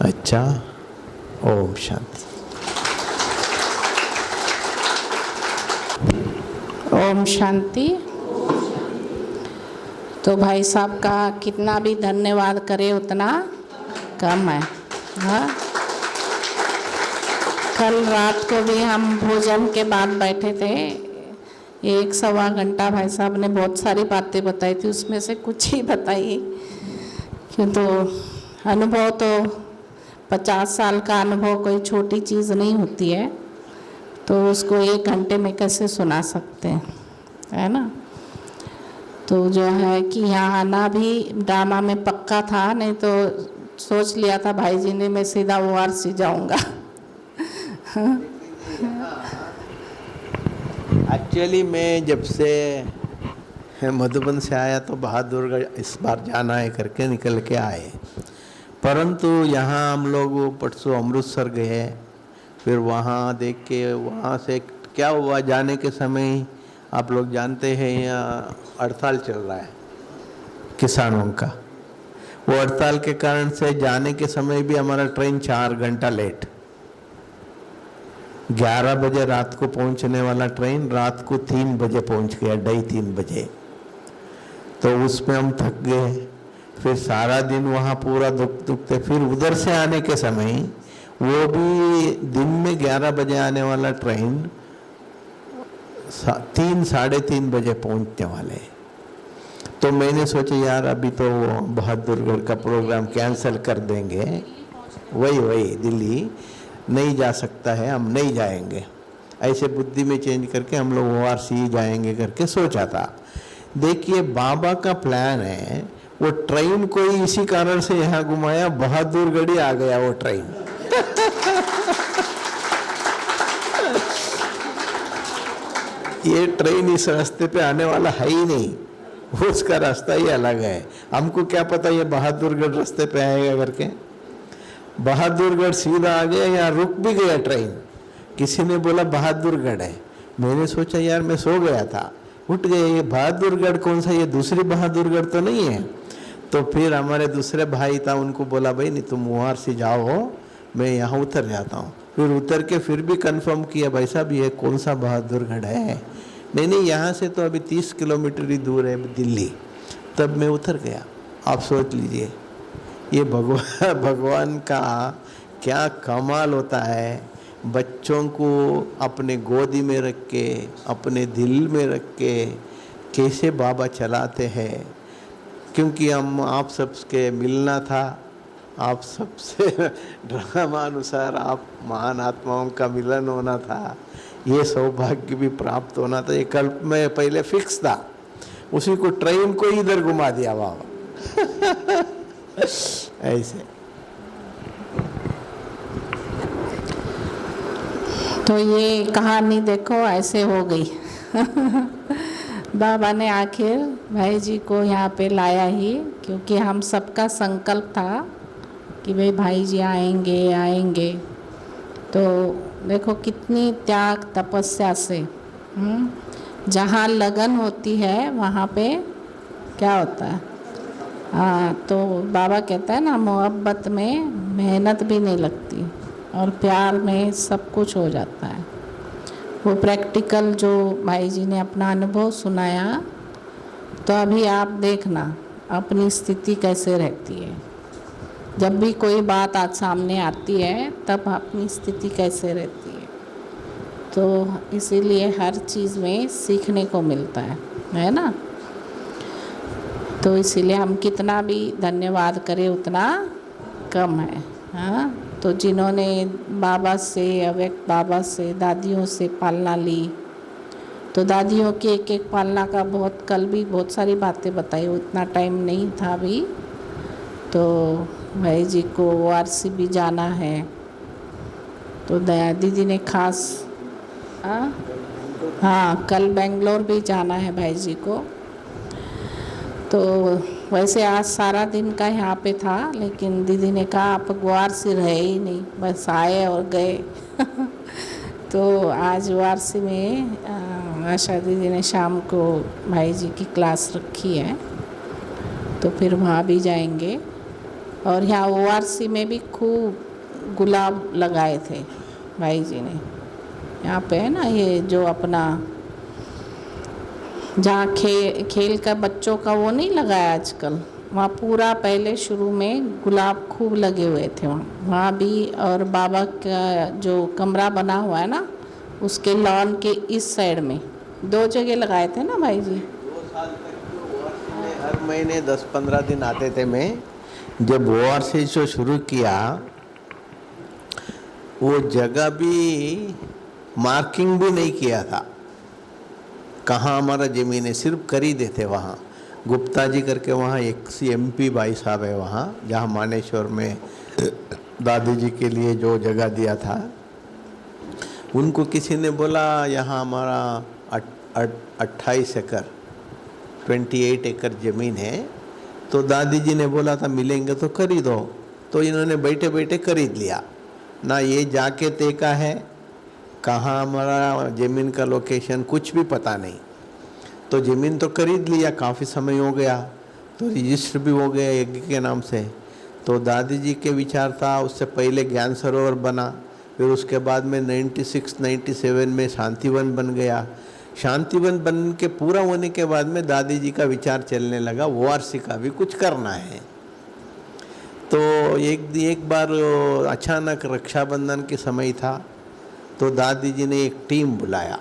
अच्छा, ओम शांति। ओम शांति। तो भाई साहब का कितना भी धन्यवाद करे उतना कम है। हाँ, कल रात को भी हम भोजन के बाद बैठे थे, 1-1.25 घंटा भाई साहब ने बहुत सारी बातें बताई थी, उसमें से कुछ ही बताइए। क्यों तो अनुभव तो 50 साल का अनुभव कोई छोटी चीज़ नहीं होती है, तो उसको 1 घंटे में कैसे सुना सकते हैं, है ना। तो जो है कि यहाँ आना भी ड्रामा में पक्का था, नहीं तो सोच लिया था भाई जी ने मैं सीधा ORC जाऊँगा। एक्चुअली मैं जब से मधुबन से आया तो बहादुरगढ़ इस बार जाना है करके निकल के आए, परंतु यहाँ हम लोग परसों अमृतसर गए, फिर वहाँ देख के वहाँ से क्या हुआ, जाने के समय आप लोग जानते हैं यहाँ हड़ताल चल रहा है किसानों का। वो हड़ताल के कारण से जाने के समय भी हमारा ट्रेन 4 घंटा लेट, 11 बजे रात को पहुंचने वाला ट्रेन रात को 3 बजे पहुंच गया, 2:30 बजे। तो उसमें हम थक गए, फिर सारा दिन वहाँ पूरा दुखते, फिर उधर से आने के समय वो भी दिन में 11 बजे आने वाला ट्रेन 3 साढ़े 3 बजे पहुंचने वाले। तो मैंने सोचा यार अभी तो बहादुरगढ़ का प्रोग्राम कैंसिल कर देंगे, वही दिल्ली नहीं जा सकता है, हम नहीं जाएंगे। ऐसे बुद्धि में चेंज करके हम लोग ORC जाएंगे करके सोचा था। देखिए बाबा का प्लान है, वो ट्रेन को ही इसी कारण से यहाँ घुमाया, बहादुरगढ़ ही आ गया वो ट्रेन। ये ट्रेन इस रास्ते पे आने वाला है ही नहीं, उसका रास्ता ही अलग है। हमको क्या पता ये बहादुरगढ़ रास्ते पे आएगा करके। बहादुरगढ़ सीधा आ गया, यहाँ रुक भी गया ट्रेन। किसी ने बोला बहादुरगढ़ है, मैंने सोचा यार मैं सो गया था, उठ गए, ये बहादुरगढ़ कौन सा, ये दूसरी बहादुरगढ़ तो नहीं है। तो फिर हमारे दूसरे भाई था, उनको बोला भाई नहीं तुम ORC जाओ, मैं यहाँ उतर जाता हूँ। फिर उतर के फिर भी कंफर्म किया भाई साहब ये कौन सा बहादुरगढ़ है। नहीं यहाँ से तो अभी 30 किलोमीटर ही दूर है दिल्ली। तब मैं उतर गया। आप सोच लीजिए ये भगवान का क्या कमाल होता है, बच्चों को अपने गोदी में रख के, अपने दिल में रख के कैसे बाबा चलाते हैं। क्योंकि हम आप सबके मिलना था, आप सबसे ड्रामा अनुसार आप महान आत्माओं का मिलन होना था, ये सौभाग्य भी प्राप्त होना था। ये कल्प में पहले फिक्स था, उसी को ट्रेन को इधर घुमा दिया बाबा। ऐसे तो ये कहानी देखो ऐसे हो गई। बाबा ने आखिर भाई जी को यहाँ पे लाया ही, क्योंकि हम सबका संकल्प था कि भाई जी आएंगे। तो देखो कितनी त्याग तपस्या से, जहाँ लगन होती है वहाँ पे क्या होता है। हाँ, तो बाबा कहता है ना मोहब्बत में मेहनत भी नहीं लगती और प्यार में सब कुछ हो जाता है। वो प्रैक्टिकल जो भाई जी ने अपना अनुभव सुनाया, तो अभी आप देखना अपनी स्थिति कैसे रहती है। जब भी कोई बात आज सामने आती है तब अपनी स्थिति कैसे रहती है। तो इसीलिए हर चीज़ में सीखने को मिलता है ना। तो इसीलिए हम कितना भी धन्यवाद करें उतना कम है। हाँ, तो जिन्होंने बाबा से, अव्यक्त बाबा से, दादियों से पालना ली, तो दादियों की एक पालना का कल भी बहुत सारी बातें बताई, उतना टाइम नहीं था अभी। तो भाई जी को ORC भी जाना है, तो दया दीदी ने खास हाँ कल बेंगलोर भी जाना है भाई जी को। तो वैसे आज सारा दिन का यहाँ पे था, लेकिन दीदी ने कहा आप ORC रहे ही नहीं, बस आए और गए। तो आज ORC में आशा दीदी ने शाम को भाई जी की क्लास रखी है, तो फिर वहाँ भी जाएंगे। और यहाँ ORC में भी खूब गुलाब लगाए थे भाई जी ने। यहाँ पे है ना ये जो अपना जहाँ खेल का बच्चों का वो नहीं लगाया आजकल, वहाँ पूरा पहले शुरू में गुलाब खूब लगे हुए थे वहाँ भी। और बाबा का जो कमरा बना हुआ है ना, उसके लॉन के इस साइड में 2 जगह लगाए थे ना भाई जी। 2 साल तक हर महीने 10-15 दिन आते थे। मैं जब ओआरसी जो शुरू किया वो जगह भी मार्किंग भी नहीं किया था, कहाँ हमारा ज़मीन है, सिर्फ खरीदे थे। वहाँ गुप्ता जी करके वहाँ एक MP भाई साहब है वहाँ, जहाँ मानेश्वर में दादी जी के लिए जो जगह दिया था, उनको किसी ने बोला यहाँ हमारा 28 एकड़ 28 एकड़ ज़मीन है। तो दादी जी ने बोला था मिलेंगे तो खरीदो, तो इन्होंने बैठे बैठे खरीद लिया ना, ये जाके देखा है कहाँ हमारा ज़मीन का लोकेशन कुछ भी पता नहीं। तो ज़मीन तो खरीद लिया, काफ़ी समय हो गया, तो रजिस्टर भी हो गया यज्ञ के नाम से। तो दादी जी के विचार था, उससे पहले ज्ञान सरोवर बना, फिर उसके बाद में 96-97 में शांतिवन बन गया। शांतिवन बन के पूरा होने के बाद में दादी जी का विचार चलने लगा ORC का भी कुछ करना है। तो एक बार अचानक रक्षाबंधन के समय था, तो दादी जी ने एक टीम बुलाया,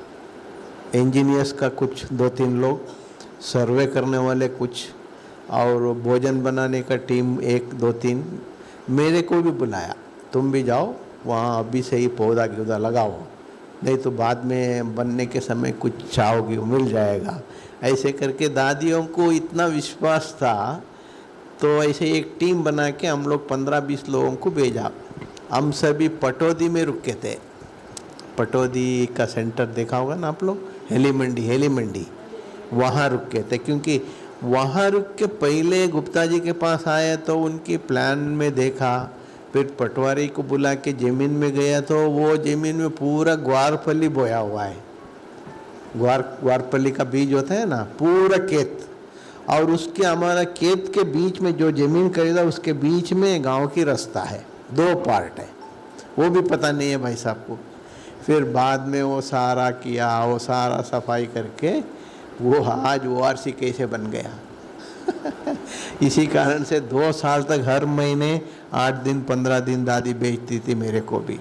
इंजीनियर्स का कुछ 2-3 लोग, सर्वे करने वाले कुछ, और भोजन बनाने का टीम 1-2-3, मेरे को भी बुलाया, तुम भी जाओ वहाँ अभी से ही पौधा गिौधा लगाओ, नहीं तो बाद में बनने के समय कुछ चाहोगे मिल जाएगा। ऐसे करके दादियों को इतना विश्वास था, तो ऐसे एक टीम बना के हम लोग 15-20 लोगों को भेजा। हम सभी पटौदी में रुके थे, पटौदी का सेंटर देखा होगा ना आप लोग, हेली मंडी वहाँ रुके थे। क्योंकि वहाँ रुक के पहले गुप्ता जी के पास आए तो उनकी प्लान में देखा, फिर पटवारी को बुला के ज़मीन में गया तो वो ज़मीन में पूरा ग्वारफली बोया हुआ है, ग्वारफली का बीज होता है ना, पूरा खेत, और उसके हमारा खेत के बीच में जो ज़मीन खरीदा उसके बीच में गांव की रास्ता है, 2 पार्ट है, वो भी पता नहीं है भाई साहब को। फिर बाद में वो सारा किया, वो सारा सफाई करके वो आज ORC कैसे बन गया इसी कारण से 2 साल तक हर महीने 8 दिन 15 दिन दादी बेचती थी मेरे को भी।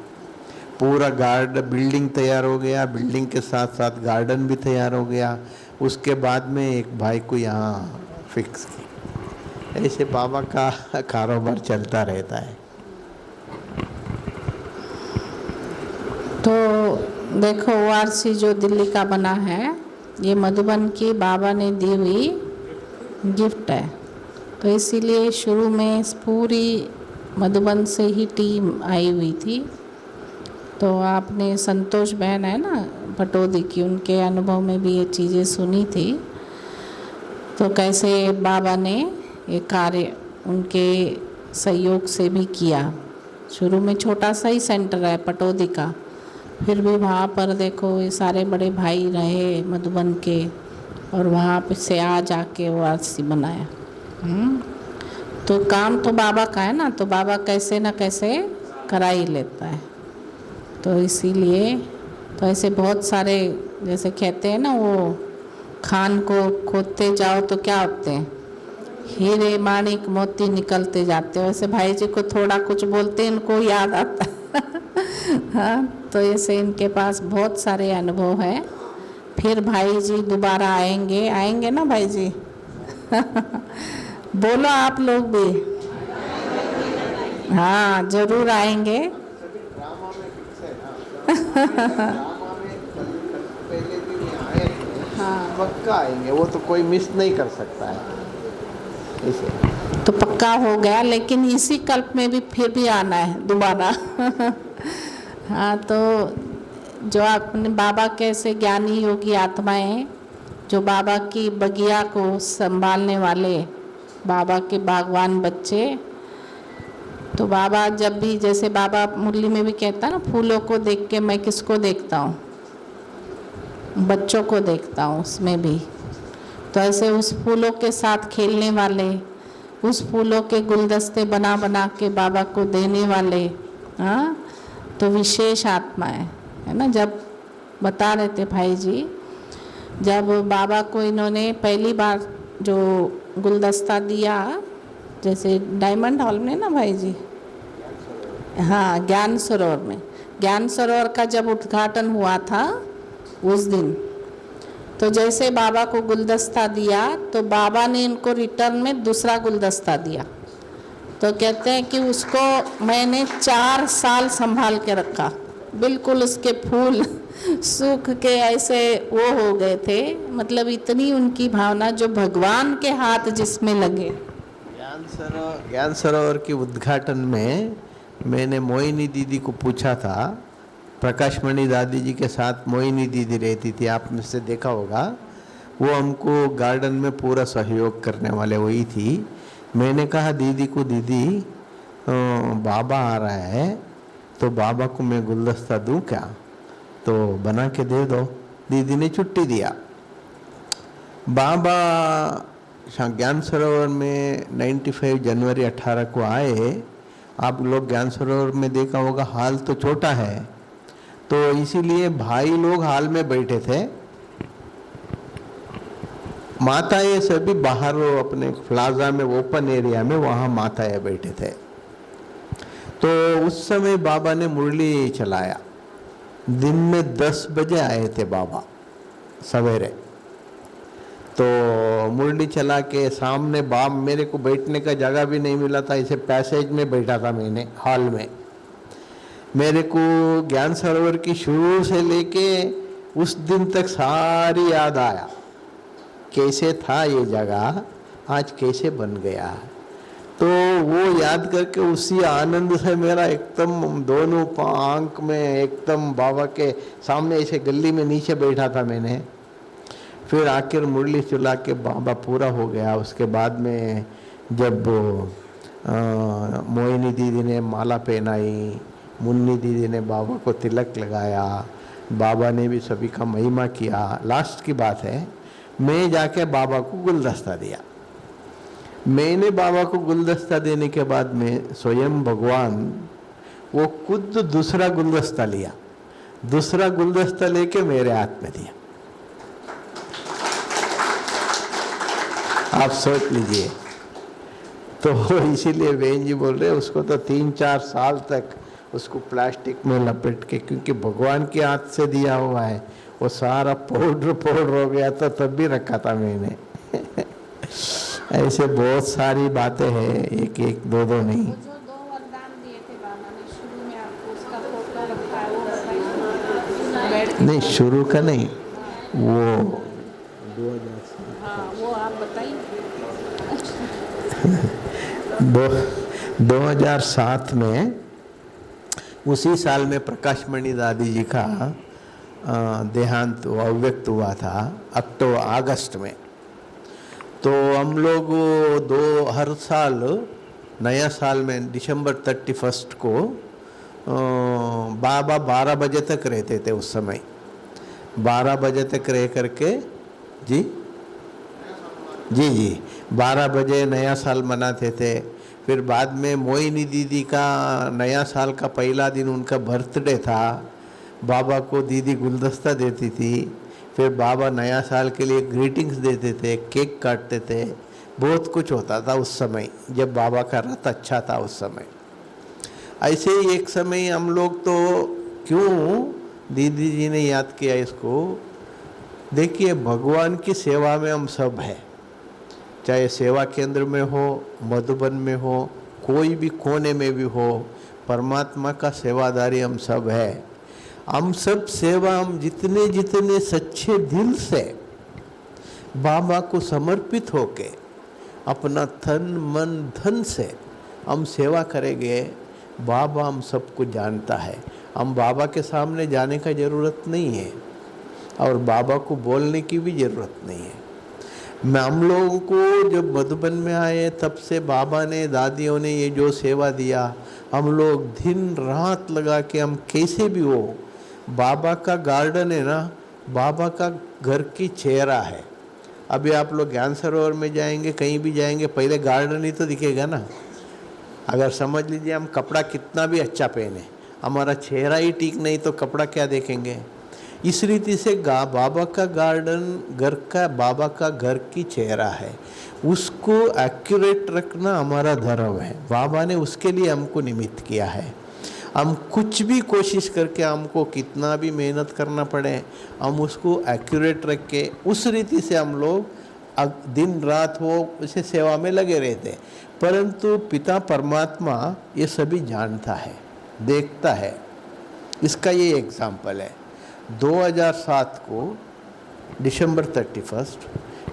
पूरा गार्डन बिल्डिंग तैयार हो गया, बिल्डिंग के साथ साथ गार्डन भी तैयार हो गया। उसके बाद में एक भाई को यहाँ फिक्स की। ऐसे बाबा का कारोबार चलता रहता है। तो देखो ORC जो दिल्ली का बना है, ये मधुबन की बाबा ने दी हुई गिफ्ट है। तो इसीलिए शुरू में पूरी मधुबन से ही टीम आई हुई थी। तो आपने संतोष बहन है ना पटौदी की, उनके अनुभव में भी ये चीज़ें सुनी थी। तो कैसे बाबा ने ये कार्य उनके सहयोग से भी किया। शुरू में छोटा सा ही सेंटर है पटौदी का, फिर भी वहाँ पर देखो ये सारे बड़े भाई रहे मधुबन के, और वहाँ पे से आ जाके ORC बनाया। तो काम तो बाबा का है ना, तो बाबा कैसे ना कैसे करा ही लेता है। तो इसीलिए तो ऐसे बहुत सारे, जैसे कहते हैं ना, वो खान को खोदते जाओ तो क्या होते हैं, हीरे माणिक मोती निकलते जाते हैं। वैसे भाई जी को थोड़ा कुछ बोलते हैं इनको याद आता है हाँ, तो ऐसे इनके पास बहुत सारे अनुभव है। फिर भाई जी दोबारा आएंगे ना भाई जी बोलो आप लोग भी, हाँ जरूर आएंगे हाँ पक्का आएंगे, वो तो कोई मिस नहीं कर सकता है इसे। तो पक्का हो गया, लेकिन इसी कल्प में भी फिर भी आना है दोबारा हाँ, तो जो अपने बाबा के ऐसे ज्ञानी योगी आत्माएं, जो बाबा की बगिया को संभालने वाले बाबा के बागवान बच्चे, तो बाबा जब भी, जैसे बाबा मुरली में भी कहता है ना, फूलों को देख के मैं किसको देखता हूँ, बच्चों को देखता हूँ उसमें भी। तो ऐसे उस फूलों के साथ खेलने वाले, उस फूलों के गुलदस्ते बना बना के बाबा को देने वाले, हाँ, तो विशेष आत्मा है ना। जब बता रहे थे भाई जी, जब बाबा को इन्होंने पहली बार जो गुलदस्ता दिया, जैसे डायमंड हॉल में ना भाई जी, हाँ ज्ञान सरोवर में, ज्ञान सरोवर का जब उद्घाटन हुआ था उस दिन, तो जैसे बाबा को गुलदस्ता दिया तो बाबा ने इनको रिटर्न में दूसरा गुलदस्ता दिया। तो कहते हैं कि उसको मैंने 4 साल संभाल के रखा, बिल्कुल उसके फूल सूख के ऐसे वो हो गए थे, मतलब इतनी उनकी भावना जो भगवान के हाथ जिसमें लगे। ज्ञान सरोवर के उद्घाटन में मैंने मोहिनी दीदी को पूछा था, प्रकाशमणि दादी जी के साथ मोहिनी दीदी रहती थी, आपने से देखा होगा, वो हमको गार्डन में पूरा सहयोग करने वाले वही थी। मैंने कहा दीदी को, दीदी बाबा आ रहा है तो बाबा को मैं गुलदस्ता दूं क्या, तो बना के दे दो। दीदी ने छुट्टी दिया। बाबा ज्ञान सरोवर में 95 जनवरी 18 को आए। आप लोग ज्ञान सरोवर में देखा होगा, हाल तो छोटा है, तो इसीलिए भाई लोग हाल में बैठे थे, माताएं सभी बाहर अपने प्लाजा में ओपन एरिया में वहाँ माताएं बैठे थे। तो उस समय बाबा ने मुरली चलाया। दिन में 10 बजे आए थे बाबा सवेरे, तो मुरली चला के सामने बाप, मेरे को बैठने का जगह भी नहीं मिला था, इसे पैसेज में बैठा था मैंने हॉल में। मेरे को ज्ञान सरोवर की शुरू से लेके उस दिन तक सारी याद आया, कैसे था ये जगह, आज कैसे बन गया। तो वो याद करके उसी आनंद से मेरा एकदम दोनों आंख में एकदम बाबा के सामने ऐसे गली में नीचे बैठा था मैंने। फिर आखिर मुरली चला के बाबा पूरा हो गया। उसके बाद में जब मोहिनी दीदी ने माला पहनाई, मुन्नी दीदी ने बाबा को तिलक लगाया, बाबा ने भी सभी का महिमा किया। लास्ट की बात है, मैं जाके बाबा को गुलदस्ता दिया। मैंने बाबा को गुलदस्ता देने के बाद में स्वयं भगवान वो खुद दूसरा गुलदस्ता लिया, दूसरा गुलदस्ता लेके मेरे हाथ में दिया। आप सोच लीजिए। तो इसीलिए बहन जी बोल रहे उसको तो 3-4 साल तक उसको प्लास्टिक में लपेट के, क्योंकि भगवान के हाथ से दिया हुआ है, वो सारा पाउडर हो गया था, तब भी रखा था मैंने। ऐसे बहुत सारी बातें हैं, एक एक दो नहीं। जो 2 वरदान दिए थे बाबा ने शुरू में, आपको उसका फोटो रखा है, वो बताइए। नहीं, शुरू का नहीं, वो 2007। हाँ, वो आप बताइए। 2007 में, उसी साल में प्रकाशमणि दादी जी का देहांत अव्यक्त हुआ था, अगस्त में। तो हम लोग हर साल नया साल में दिसंबर 31 को बाबा 12 बजे तक रहते थे। उस समय 12 बजे तक रह करके जी 12 बजे नया साल मनाते थे। फिर बाद में मोहिनी दीदी का नया साल का पहला दिन उनका बर्थडे था, बाबा को दीदी गुलदस्ता देती थी। फिर बाबा नया साल के लिए ग्रीटिंग्स देते थे, केक काटते थे, बहुत कुछ होता था उस समय, जब बाबा का रथ अच्छा था उस समय। ऐसे ही एक समय हम लोग तो, क्यों दीदी जी ने याद किया इसको, देखिए भगवान की सेवा में हम सब हैं, चाहे सेवा केंद्र में हो, मधुबन में हो, कोई भी कोने में भी हो, परमात्मा का सेवादारी हम सब है। हम सब सेवा, हम जितने जितने सच्चे दिल से बाबा को समर्पित होके अपना तन मन धन से हम सेवा करेंगे, बाबा हम सबको जानता है। हम बाबा के सामने जाने का ज़रूरत नहीं है और बाबा को बोलने की भी ज़रूरत नहीं है। हम लोगों को जब मधुबन में आए तब से बाबा ने, दादियों ने ये जो सेवा दिया, हम लोग दिन रात लगा के, हम कैसे भी हो, बाबा का गार्डन है ना, बाबा का घर की चेहरा है। अभी आप लोग ज्ञान सरोवर में जाएंगे, कहीं भी जाएंगे, पहले गार्डन ही तो दिखेगा ना। अगर समझ लीजिए हम कपड़ा कितना भी अच्छा पहने, हमारा चेहरा ही ठीक नहीं तो कपड़ा क्या देखेंगे। इस रीति से बाबा का गार्डन घर का, बाबा का घर की चेहरा है, उसको एक्यूरेट रखना हमारा धर्म है। बाबा ने उसके लिए हमको निमित्त किया है। हम कुछ भी कोशिश करके, हमको कितना भी मेहनत करना पड़े, हम उसको एक्यूरेट रख के उस रीति से हम लोग दिन रात वो उसे सेवा में लगे रहते। परंतु पिता परमात्मा ये सभी जानता है, देखता है। इसका ये एग्जाम्पल है। 2007 को दिसंबर 31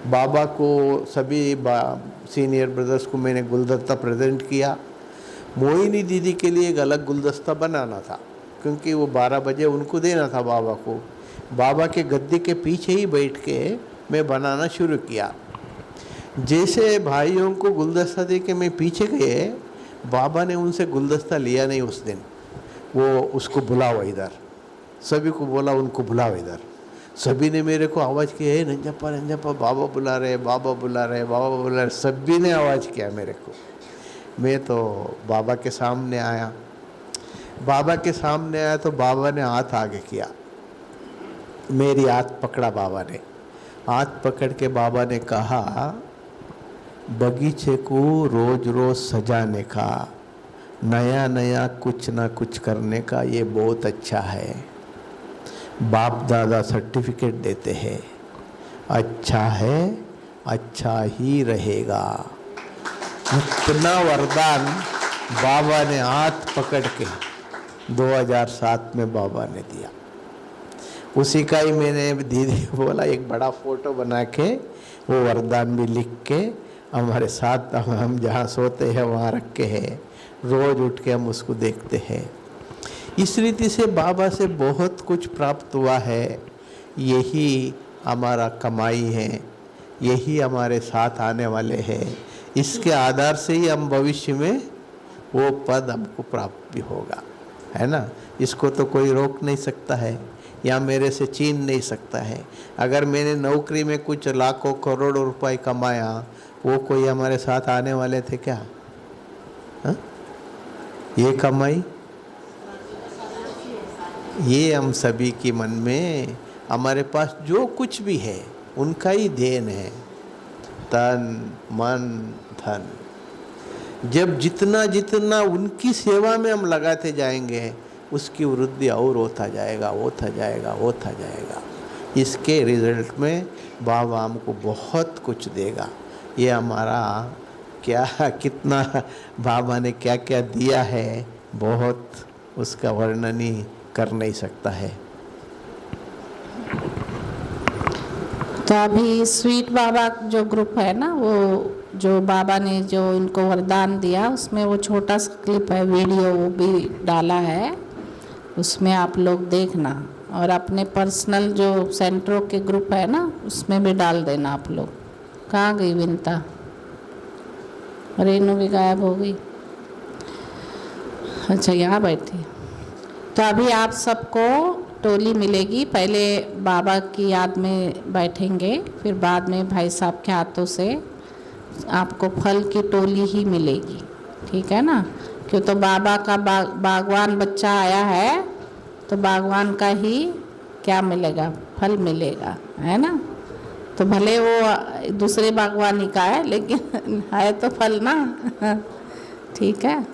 बाबा को सभी सीनियर ब्रदर्स को मैंने गुलदस्ता प्रेजेंट किया। मोहिनी दीदी के लिए एक अलग गुलदस्ता बनाना था, क्योंकि वो 12 बजे उनको देना था बाबा को। बाबा के गद्दे के पीछे ही बैठ के मैं बनाना शुरू किया। जैसे भाइयों को गुलदस्ता दे के मैं पीछे गए, बाबा ने उनसे गुलदस्ता लिया नहीं उस दिन। वो उसको बुलाओ इधर, सभी को बोला उनको बुलाओ इधर। सभी ने मेरे को आवाज़ किया, हे नंजप्पा नंजप्पा, बाबा बुला रहे, बाबा बुला रहे, बाबा बुला रहे। सभी ने आवाज़ किया मेरे को। मैं तो बाबा के सामने आया। बाबा के सामने आया तो बाबा ने हाथ आगे किया, मेरी हाथ पकड़ा बाबा ने। हाथ पकड़ के बाबा ने कहा, बगीचे को रोज रोज सजाने का, नया नया कुछ ना कुछ करने का ये बहुत अच्छा है। बाप दादा सर्टिफिकेट देते हैं, अच्छा है, अच्छा ही रहेगा। इतना वरदान बाबा ने हाथ पकड़ के 2007 में बाबा ने दिया। उसी का ही मैंने दीदी बोला एक बड़ा फोटो बना के वो वरदान भी लिख के हमारे साथ हम जहाँ सोते हैं वहाँ रख के है। रोज उठ के हम उसको देखते हैं। इस रीति से बाबा से बहुत कुछ प्राप्त हुआ है। यही हमारा कमाई है, यही हमारे साथ आने वाले हैं। इसके आधार से ही हम भविष्य में वो पद हमको प्राप्त भी होगा, है ना। इसको तो कोई रोक नहीं सकता है या मेरे से छीन नहीं सकता है। अगर मैंने नौकरी में कुछ लाखों करोड़ों रुपए कमाया, वो कोई हमारे साथ आने वाले थे क्या? हा? ये कमाई ये हम सभी के मन में, हमारे पास जो कुछ भी है उनका ही देन है। तन मन धन, जब जितना जितना उनकी सेवा में हम लगाते जाएंगे उसकी वृद्धि और होता जाएगा, होता जाएगा, होता जाएगा। इसके रिजल्ट में बाबा हमको बहुत कुछ देगा। ये हमारा क्या कितना बाबा ने क्या क्या दिया है, बहुत उसका वर्णन ही कर नहीं सकता है। तो अभी स्वीट बाबा जो ग्रुप है ना, वो जो बाबा ने जो इनको वरदान दिया उसमें वो छोटा सा क्लिप है, वीडियो वो भी डाला है, उसमें आप लोग देखना। और अपने पर्सनल जो सेंटरों के ग्रुप है ना उसमें भी डाल देना आप लोग। कहाँ गई विंता? रेनू भी गायब हो गई। अच्छा यहाँ बैठी। तो अभी आप सबको टोली मिलेगी। पहले बाबा की याद में बैठेंगे, फिर बाद में भाई साहब के हाथों से आपको फल की टोली ही मिलेगी, ठीक है ना। क्यों तो बाबा का बागवान बच्चा आया है, तो बागवान का ही क्या मिलेगा? फल मिलेगा, है ना। तो भले वो दूसरे बागवानी का है, लेकिन है तो फल ना। ठीक है।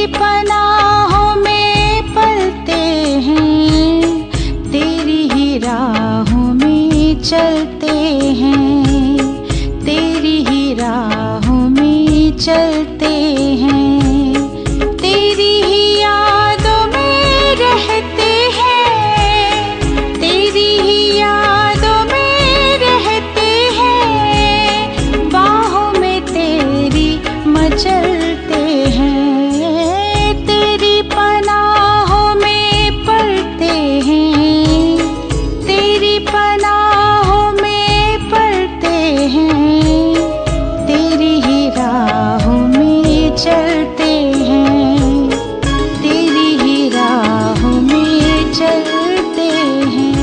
तेरी पनाहों में पलते हैं, तेरी ही राहों में चलते हैं, तेरी ही राहों में चलते हैं, तेरी ही यादों में रहते हैं, तेरी ही यादों में रहते हैं, बाहों में तेरी मचलते हैं, तेरी पनाहों में पलते हैं, तेरी पनाहों में पलते हैं, तेरी ही राहों में चलते हैं, तेरी ही राहों में चलते हैं।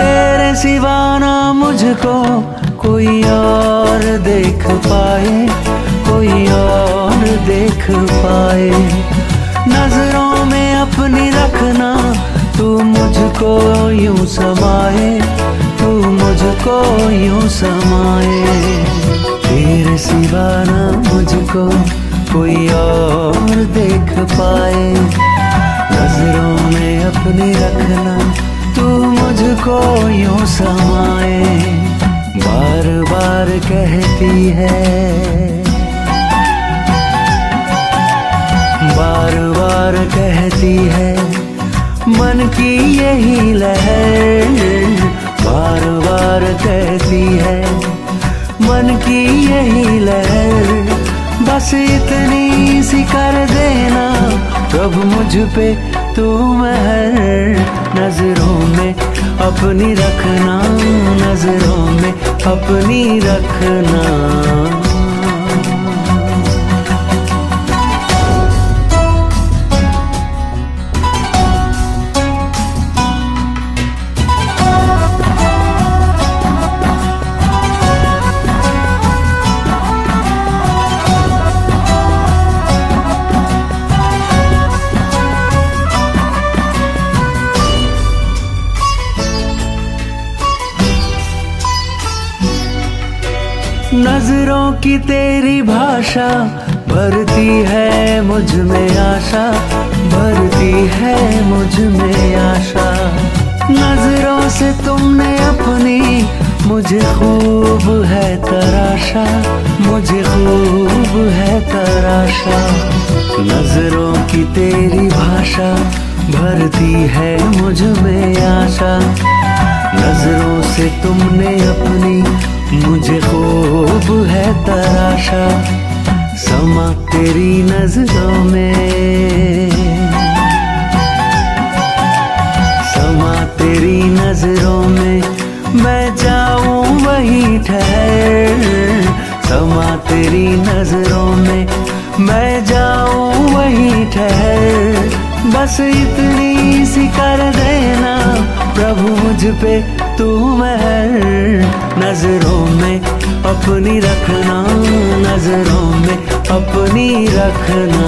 तेरे सिवा ना मुझको कोई और देख पाए, कोई और देख पाए। नजरों में अपनी रखना, तू मुझको यूं समाए, तू मुझको यूं समाए। तेरे सिवा ना मुझको कोई और देख पाए, नजरों में अपनी रखना, तू मुझको यूं समाए। बार बार कहती है, बार बार कहती है मन की यही लहर, बार बार कहती है मन की यही लहर। बस इतनी सी कर देना प्रभु मुझ पे तू महर, नजरों में अपनी रखना, नजरों में अपनी रखना। नजरों की तेरी भाषा भरती है मुझ में आशा, भरती है मुझ में आशा। नजरों से तुमने अपनी मुझे खूब है तराशा, मुझे खूब है तराशा। नजरों की तेरी भाषा भरती है मुझ में आशा, नजरों से तुमने अपनी मुझे खूब है तराशा। समा तेरी नजरों में, समा तेरी नजरों में, मैं जाऊं वहीं ठहर। समा तेरी नजरों में, मैं जाऊं वहीं ठहर। बस इतनी सी कर देना प्रभु मुझ पे तू महर, नजरों में अपनी रखना, नजरों में अपनी रखना।